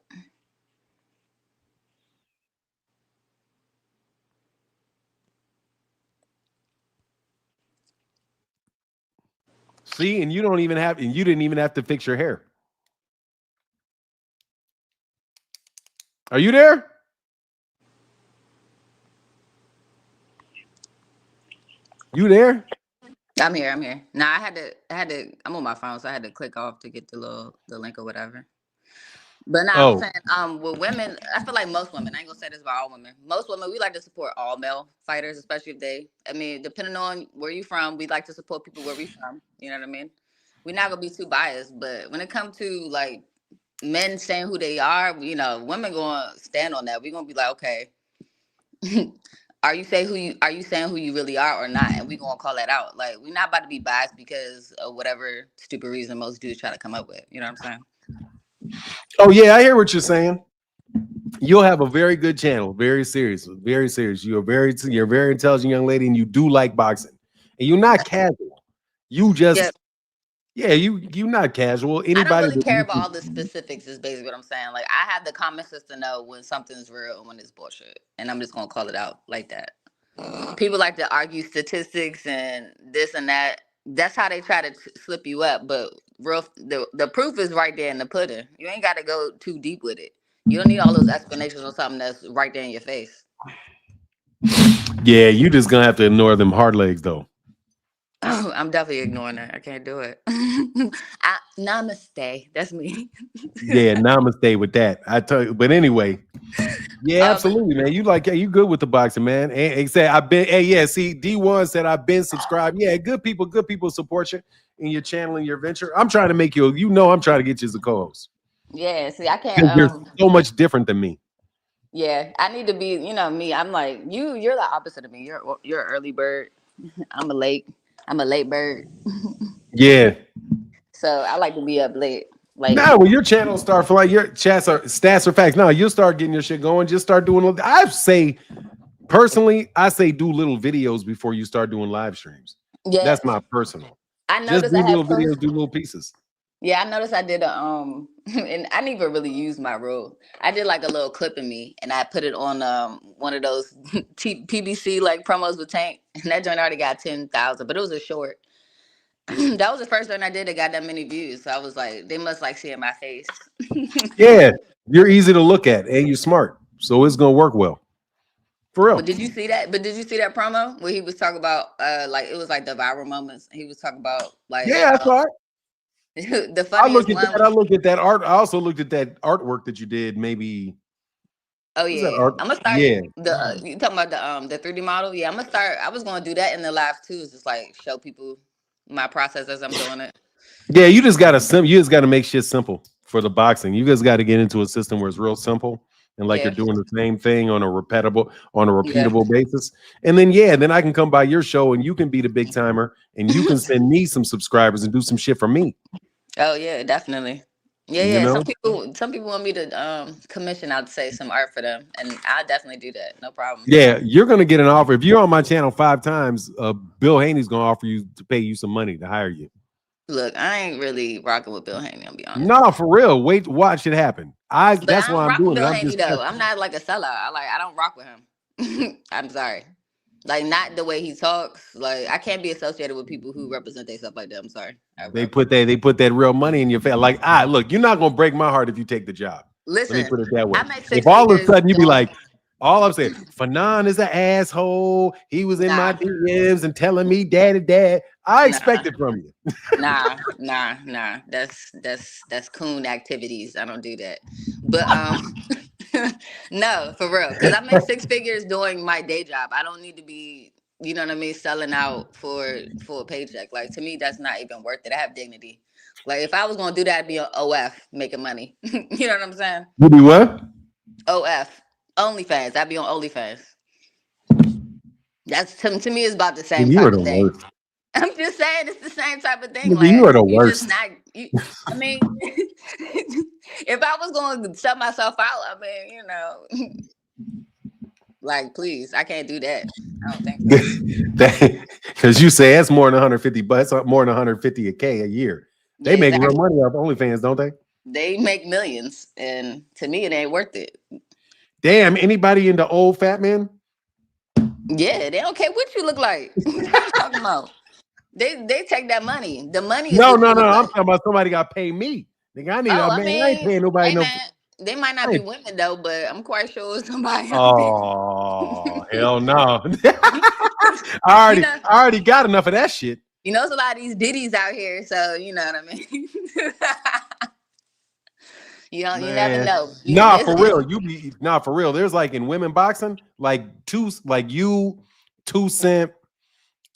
See, and you didn't even have to fix your hair. Are you there? You there? I'm here. I'm here. Now I'm on my phone, so I had to click off to get the link or whatever. But now I was Oh, saying, with women, I feel like most women, I ain't gonna say this about all women. Most women, we like to support all male fighters, especially depending on where you from, we like to support people where we from. You know what I mean? We're not gonna be too biased, but when it comes to like men saying who they are, women gonna stand on that. We're gonna be like, okay, are you saying who you really are or not? And we gonna call that out. Like, we're not about to be biased because of whatever stupid reason most dudes try to come up with. You know what I'm saying? oh yeah, I hear what you're saying. You'll have a very good channel, very serious, very serious. You're a very intelligent young lady, and you do like boxing, and you're not casual. You Yeah. just, yeah, you're not casual. I don't Anybody really that care you about all the specifics is basically what I'm saying. Like, I have the common sense to know when something's real and when it's bullshit. And I'm just gonna call it out like that. People like to argue statistics and this and that. That's how they try to slip you up. But the proof is right there in the pudding. You ain't gotta go too deep with it. You don't need all those explanations on something that's right there in your face. yeah, you just gonna have to ignore them hard legs though. Oh, I'm definitely ignoring that. I can't do it. Namaste. That's me. Yeah, namaste with that. I tell you, but anyway, yeah, But absolutely, man. You good with the boxing, man. And he said I've been. Hey, yeah. See, D1 said I've been subscribed. Yeah, good people support you in your channel and your venture. I'm trying to make you. I'm trying to get you as a co-host yeah, see, I can't. because you're so much different than me. Yeah, I need to be. Me. I'm like you. You're the opposite of me. You're an early bird. I'm a late bird. Yeah. So I like to be up late. Like, Now, when your channel start for like your stats or facts, now you'll start getting your shit going. Just start doing. I say personally, do little videos before you start doing live streams. yeah, That's my personal. I Just noticed do I had little posts. videos, do little pieces. Yeah, I noticed I did and I didn't even really use my rule. I did like a little clip of me, and I put it on one of those PBC like promos with Tank, and that joint already got 10,000, but it was a short. That was the first one I did that got that many views. So I was like, they must like seeing my face. Yeah, you're easy to look at and you're smart, so it's gonna work well. For real. But did you see that? But did you see that promo where he was talking about like it was like the viral moments? He was talking about like Yeah, that's all right. the I looked funniest at one. that. I looked at that art. I also looked at that artwork that you did. Maybe Oh was yeah, that yeah. art? I'm gonna start Yeah, you talking about the 3D model? Yeah, I'm gonna start. I was gonna do that in the live too. Is just like show people my process as I'm doing it. yeah. You just gotta make shit simple for the boxing. You just got to get into a system where it's real simple and like you're Yeah, doing the same thing on a yeah. repeatable basis. And then I can come by your show and you can be the big timer and you can send me some subscribers and do some shit for me. Oh yeah, definitely. Yeah, You yeah. know. Some people want me to commission out to say some art for them, and I'll definitely do that. No problem. Yeah, you're gonna get an offer if you're on my channel 5 times. Bill Haney's gonna offer you to pay you some money to hire you. Look, I ain't really rocking with Bill Haney. I'll be honest. No, for real. Watch it happen. But That's I why don't I'm rock with doing it. Bill I'm Haney just though. testing. I'm not like a sellout. I don't rock with him. I'm sorry. Like, not the way he talks. Like, I can't be associated with people who represent themselves like that. I'm sorry. They put that real money in your face. Like, look, you're not gonna break my heart if you take the job. Let me Listen, put it that way. I make If six all of a figures sudden you be doing like, all I'm saying, Fanon is an asshole. He was in my nah, DMs and telling me dad. I expect nah, it from you. nah. That's coon activities. I don't do that. But no, for real. Because I make six figures doing my day job. I don't need to be, you know what I mean, selling out for a paycheck. Like, to me, that's not even worth it. I have dignity. Like, if I was gonna do that, I'd be on OF making money. You know what I'm saying? You be what? OF. OnlyFans. I'd be on OnlyFans. That's to me, it's about the same You type are of the thing. worst. I'm just saying it's the same type of thing. You Like, are the you just worst. not gonna sell myself out, I mean, you know, like, please, I can't do that. I don't think so. Because you say it's more than 150, but it's more than 150 a year. They Yeah, make real exactly. money off OnlyFans, don't they? They make millions, and to me, it ain't worth it. Damn, anybody into old fat man? Yeah, they don't care what you look like. What you talking about? They take that money. The money is No, what no, you no. look I'm like. talking about somebody got to pay me. Nigga, I need Oh, a I man. I ain't mean, paying nobody hey no. man, they might not be Hey. women though, but I'm quite sure it's somebody out Oh, hell no. there. I you know, already got enough of that shit. there's a lot of these ditties out here, so you know what I mean. You never Man. know. Nah, for real. For real. There's like in women boxing, like 2 Cent,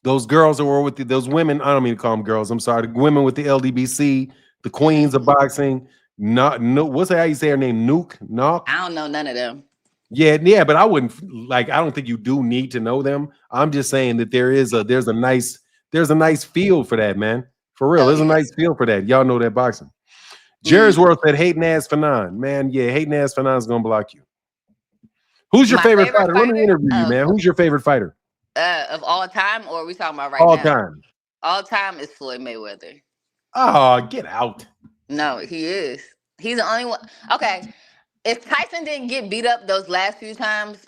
those girls that were with those women. I don't mean to call them girls. I'm sorry. The women with the LDBC, the queens of boxing. Not no. What's that? How you say her name? Knock. I don't know none of them. Yeah, but I wouldn't like. I don't think you do need to know them. I'm just saying that there's a nice field for that, man. For real, Oh there's a yeah. nice field for that. Y'all know that boxing. Mm. Jerry's World said hating ass Fanon. Man, yeah, hating ass Fanon's gonna block you. Who's your My favorite favorite fighter? Let me fighter interview you, man. Who's your favorite fighter? of all time, or are we talking about right All now? time. All time is Floyd Mayweather. Oh, get out. No, he is. He's the only one. Okay, if Tyson didn't get beat up those last few times,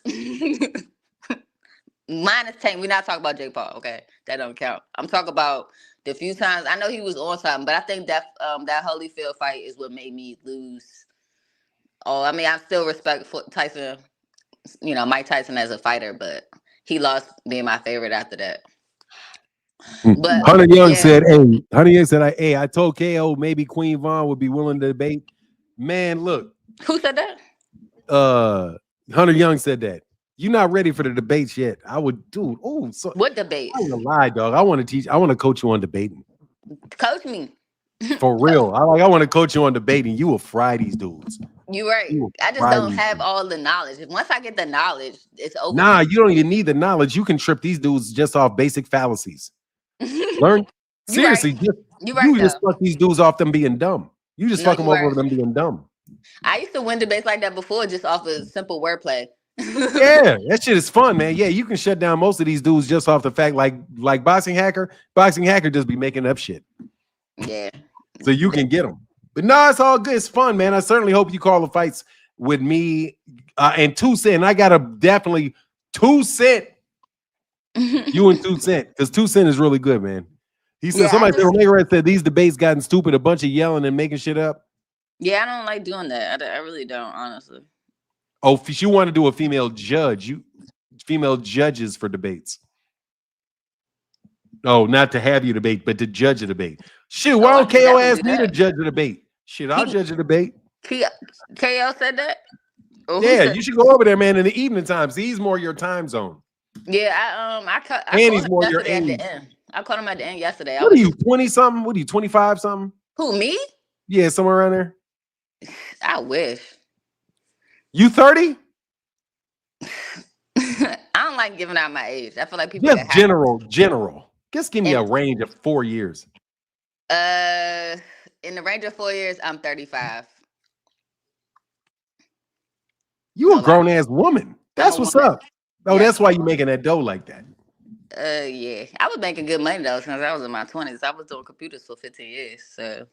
minus Tank, we're not talking about Jake Paul. Okay, that don't count. I'm talking about the few times. I know he was on time, but I think that that Holyfield fight is what made me lose. Oh, I mean, I still respect Tyson. Mike Tyson as a fighter, but he lost being my favorite after that. But Hunter Young yeah, said, "Hey, Hunter Young said, I told KO maybe Queen Vaughn would be willing to debate." Man, look, who said that? Hunter Young said that. You're not ready for the debates yet. I would, dude. Oh, so What debates? I ain't gonna lie, dog. I want to teach. I want to coach you on debating. Coach me. For real. I want to coach you on debating. You will fry these dudes. You're right. You will I just fry don't these have dudes. all the knowledge. Once I get the knowledge, it's over Nah, for you don't even need the knowledge. You can trip these dudes just off basic fallacies. me. Learn You're right. seriously. You're right You just though. fuck these dudes off them being dumb. You just No, fuck them you're over right. them being dumb. I used to win debates like that before, just off of simple wordplay. Yeah, that shit is fun, man. Yeah, you can shut down most of these dudes just off the fact, like boxing hacker. Boxing hacker just be making up shit, Yeah. so you can get them. But no, it's all good. It's fun, man. I certainly hope you call the fights with me and 2 Cent. I gotta definitely 2 Cent. You and 2 Cent, because 2 Cent is really good, man. He said Yeah, somebody said Red said these debates gotten stupid, a bunch of yelling and making shit up. I don't like doing that. I really don't, honestly. Oh, if you want to do a female judges for debates. Oh, not to have you debate, but to judge a debate. Shit, why don't KO ask me to judge a debate? Shit, I'll judge a debate. KO said that? Yeah, you should go over there, man, in the evening times. He's more your time zone. Yeah, I called he's him more your yesterday at age. the end. I called him at the end yesterday. What are you, 20-something? What are you, 25-something? Who, me? Yeah, somewhere around there. I wish. You 30? I don't like giving out my age. I feel like people Just general. Just give me a And- range of 4 years. In the range of 4 years, I'm 35. You a grown ass woman. That's what's up. Oh, Yeah. that's why you making that dough like that. Yeah. I was making good money though since I was in my 20s. I was doing computers for 15 years. So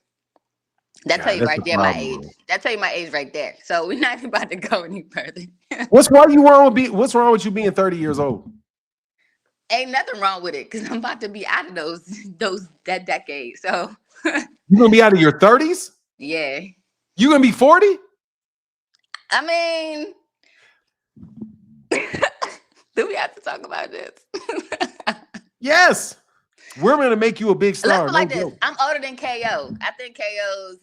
that tell you that's right the there my problem, age. bro. That tell you my age right there. So we're not even about to go any further. What's wrong with you being 30 years old? Ain't nothing wrong with it because I'm about to be out of that decade. So You gonna be out of your 30s? yeah. You gonna be 40? I mean, do we have to talk about this? Yes. We're gonna make you a big star. Let's put it like no this. joke. I'm older than KO. I think KO's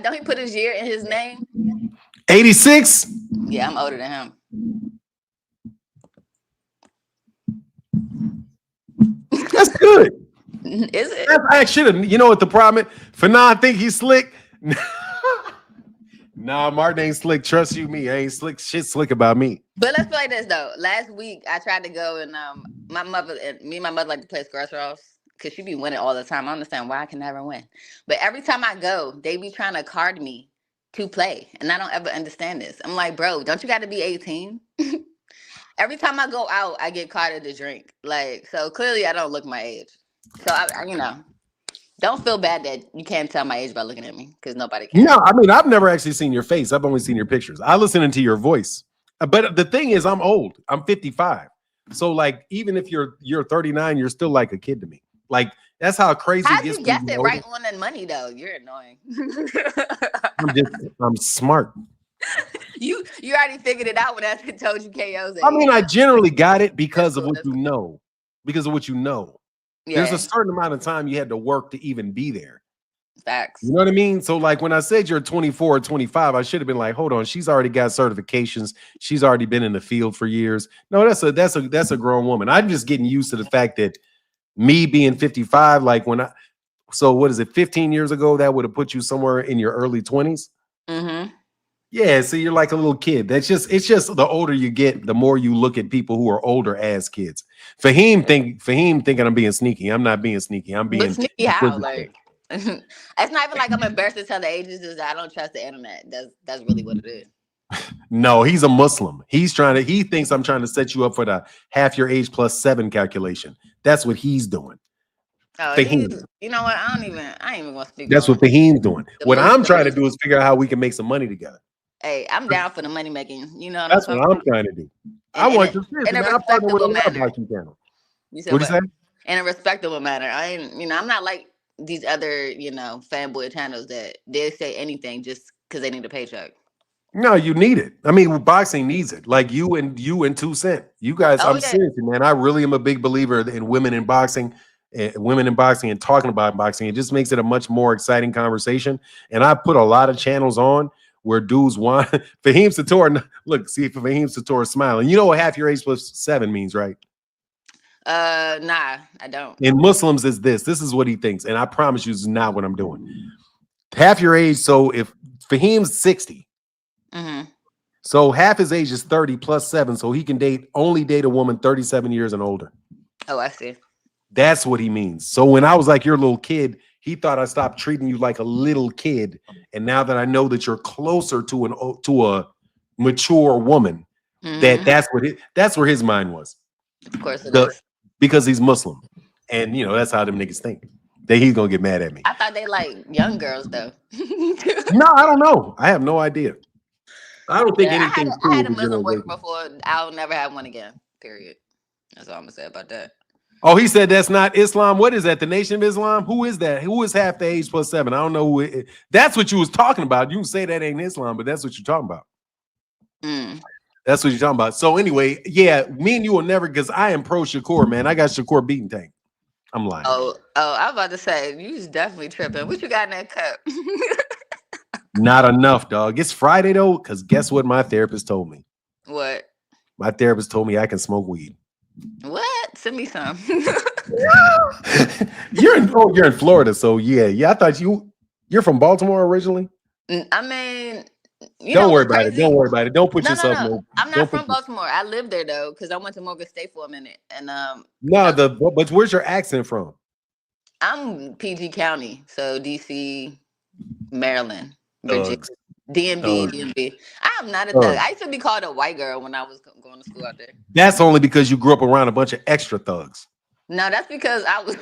don't he put his year in his name? 86? Yeah, I'm older than him. That's good. Is it? I should have. You know what the problem is? Fanon think he's slick. Nah, Martin ain't slick. Trust you, me. I ain't slick. Shit slick about me. But let's play this though. Last week I tried to go and my mother and my mother like to play scratch offs because she be winning all the time. I understand why I can never win. But every time I go, they be trying to card me to play. And I don't ever understand this. I'm like, bro, don't you got to be 18? Every time I go out, I get carded to drink. Like, so clearly I don't look my age. So, don't feel bad that you can't tell my age by looking at me because nobody can. No, I mean, I've never actually seen your face. I've only seen your pictures. I listen into your voice. But the thing is, I'm old. I'm 55. So, like, even if you're 39, you're still like a kid to me. Like, that's how crazy How'd it gets. you guess it right on the money, though? You're annoying. I'm smart. You already figured it out when I told you KO's age. I mean, I generally got it because of what you know. Because of what you know. Yeah. There's a certain amount of time you had to work to even be there. Facts. You know what I mean? So, like, when I said you're 24 or 25, I should have been like, hold on, she's already got certifications. She's already been in the field for years. No, that's a grown woman. I'm just getting used to the fact that me being 55, like so what is it, 15 years ago, that would have put you somewhere in your early 20s? Mm-hmm. Yeah, so you're like a little kid. It's just the older you get, the more you look at people who are older as kids. Fahim thinking I'm being sneaky. I'm not being sneaky. I'm being sneaky how? Like, it's not even like I'm embarrassed to tell the age. It's just I don't trust the internet. That's really what it is. No, he's a Muslim. He thinks I'm trying to set you up for the half your age plus 7 calculation. That's what he's doing. Oh, you know what? I ain't even gonna speak. That's what Fahim's doing. What I'm trying to do is figure out how we can make some money together. Hey, I'm down for the money making. You know, that's what I'm trying to do. I want to in a respectable manner. You said what? You say? In a respectable manner. I'm not like these other, fanboy channels that they say anything just because they need a paycheck. No, you need it. I mean, boxing needs it. Like you and 2 Cent. You guys, I'm serious, man. I really am a big believer in women in boxing. And talking about boxing. It just makes it a much more exciting conversation. And I put a lot of channels on where dudes want Fahim Sator. Look, see if Fahim Sator is smiling. You know what half your age plus 7 means, right? Nah, I don't. In Muslims is this. This is what he thinks. And I promise you, this is not what I'm doing. Half your age. So if Fahim's 60, so half his age is 30 plus 7. So he can only date a woman 37 years and older. Oh, I see. That's what he means. So when I was like, you're a little kid, he thought I stopped treating you like a little kid. And now that I know that you're closer to a mature woman, that's where his mind was. Of course it is. Because he's Muslim. And that's how them niggas think. He's gonna get mad at me. I thought they like young girls though. No, I don't know. I have no idea. I don't think anything. I had a Muslim boyfriend before. I'll never have one again. Period. That's all I'm gonna say about that. Oh, he said that's not Islam. What is that? The Nation of Islam? Who is that? Who is half the age plus 7? I don't know who it is. That's what you was talking about. You can say that ain't Islam, but that's what you're talking about. That's what you're talking about. So anyway, yeah, me and you will never, because I am pro Shakur, man. I got Shakur beating tank. I'm lying. Oh, I was about to say, you was definitely tripping. What you got in that cup? Not enough, dog. It's Friday though, because guess what my therapist told me? What? My therapist told me I can smoke weed. What? Send me some. You're in Florida, so yeah. I thought you're from Baltimore originally. I mean, don't worry about it. Don't worry about it. Don't put yourself. No. I'm not from Baltimore. I lived there though, because I went to Morgan State for a minute. And but where's your accent from? I'm PG County, so DC, Maryland, Virginia. DMV. I'm not a thug. I used to be called a white girl when I was going to school out there. That's only because you grew up around a bunch of extra thugs. No, that's because I was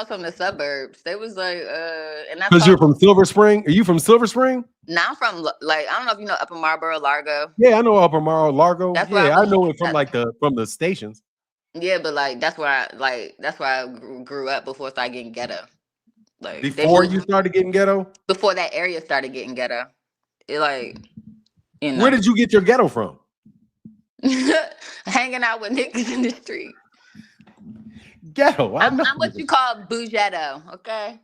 from the suburbs. They was like, and that's because you're from Silver Spring. Are you from Silver Spring? No, I'm from I don't know if you know Upper Marlboro, Largo. Yeah, I know Upper Marlboro, Largo. That's I know it from from the stations. Yeah, but that's where I grew up before I started getting ghetto. Like before you started getting ghetto? Before that area started getting ghetto. Where did you get your ghetto from? Hanging out with niggas in the street. Ghetto. I'm what you call bougetto, okay?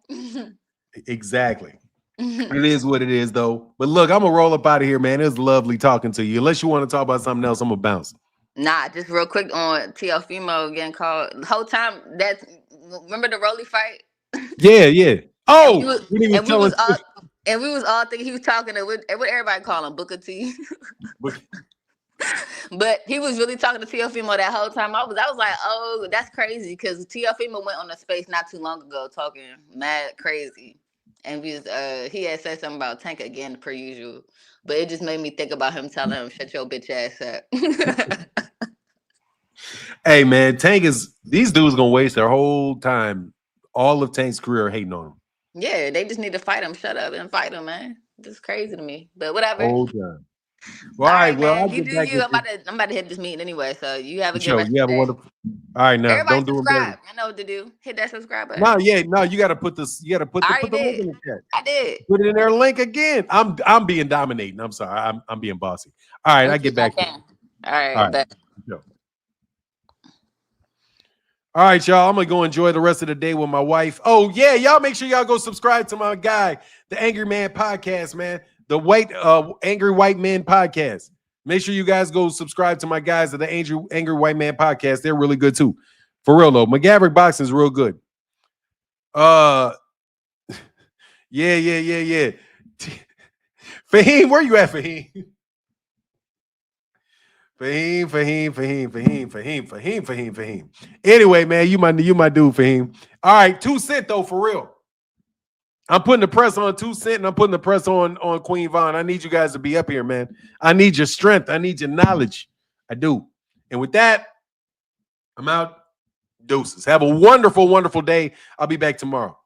Exactly. It is what it is, though. But look, I'm gonna roll up out of here, man. It was lovely talking to you. Unless you want to talk about something else, I'm gonna bounce. Nah, just real quick on Teofimo getting called. The whole time remember the Rolly fight? Yeah. Oh, we was all thinking he was talking to what everybody call him, Booker T. But he was really talking to Teofimo that whole time. I was like, oh, that's crazy, because Teofimo went on a space not too long ago talking mad crazy, and he had said something about Tank again per usual. But it just made me think about him telling him, "Shut your bitch ass up." Hey man, these dudes gonna waste their whole time, all of Tank's career hating on him. Yeah, they just need to fight him. Shut up and fight him, man. This is crazy to me. But whatever. Whole time. Well, All all right, right. Well, man. I'll You get do back you. with you. I'm about to hit this meeting anyway. So you have a good Show rest you of have a the day. wonderful. All right, now Everybody don't do them subscribe. dirty. I know what to do. Hit that subscribe button. No, yeah, no, you got to put this. You got to put I the already link did. in the chat. I did. Put it in there, link again. I'm being dominating. I'm sorry. I'm being bossy. All right, I get back to you. All right, All right. bet. Sure. All right, y'all. I'm gonna go enjoy the rest of the day with my wife. Oh yeah, y'all make sure y'all go subscribe to my guy, the Angry Man Podcast, man. The Angry White Man Podcast. Make sure you guys go subscribe to my guys at the Angry White Man Podcast. They're really good too. For real though. McGaverick Boxing is real good. Yeah. Fahim, where you at, Fahim? Fahim. Anyway, man, you my dude, Fahim. All right, 2 Cent though, for real. I'm putting the press on 2 Cent, and I'm putting the press on Queen Vaughn. I need you guys to be up here, man. I need your strength. I need your knowledge. I do. And with that, I'm out. Deuces. Have a wonderful, wonderful day. I'll be back tomorrow.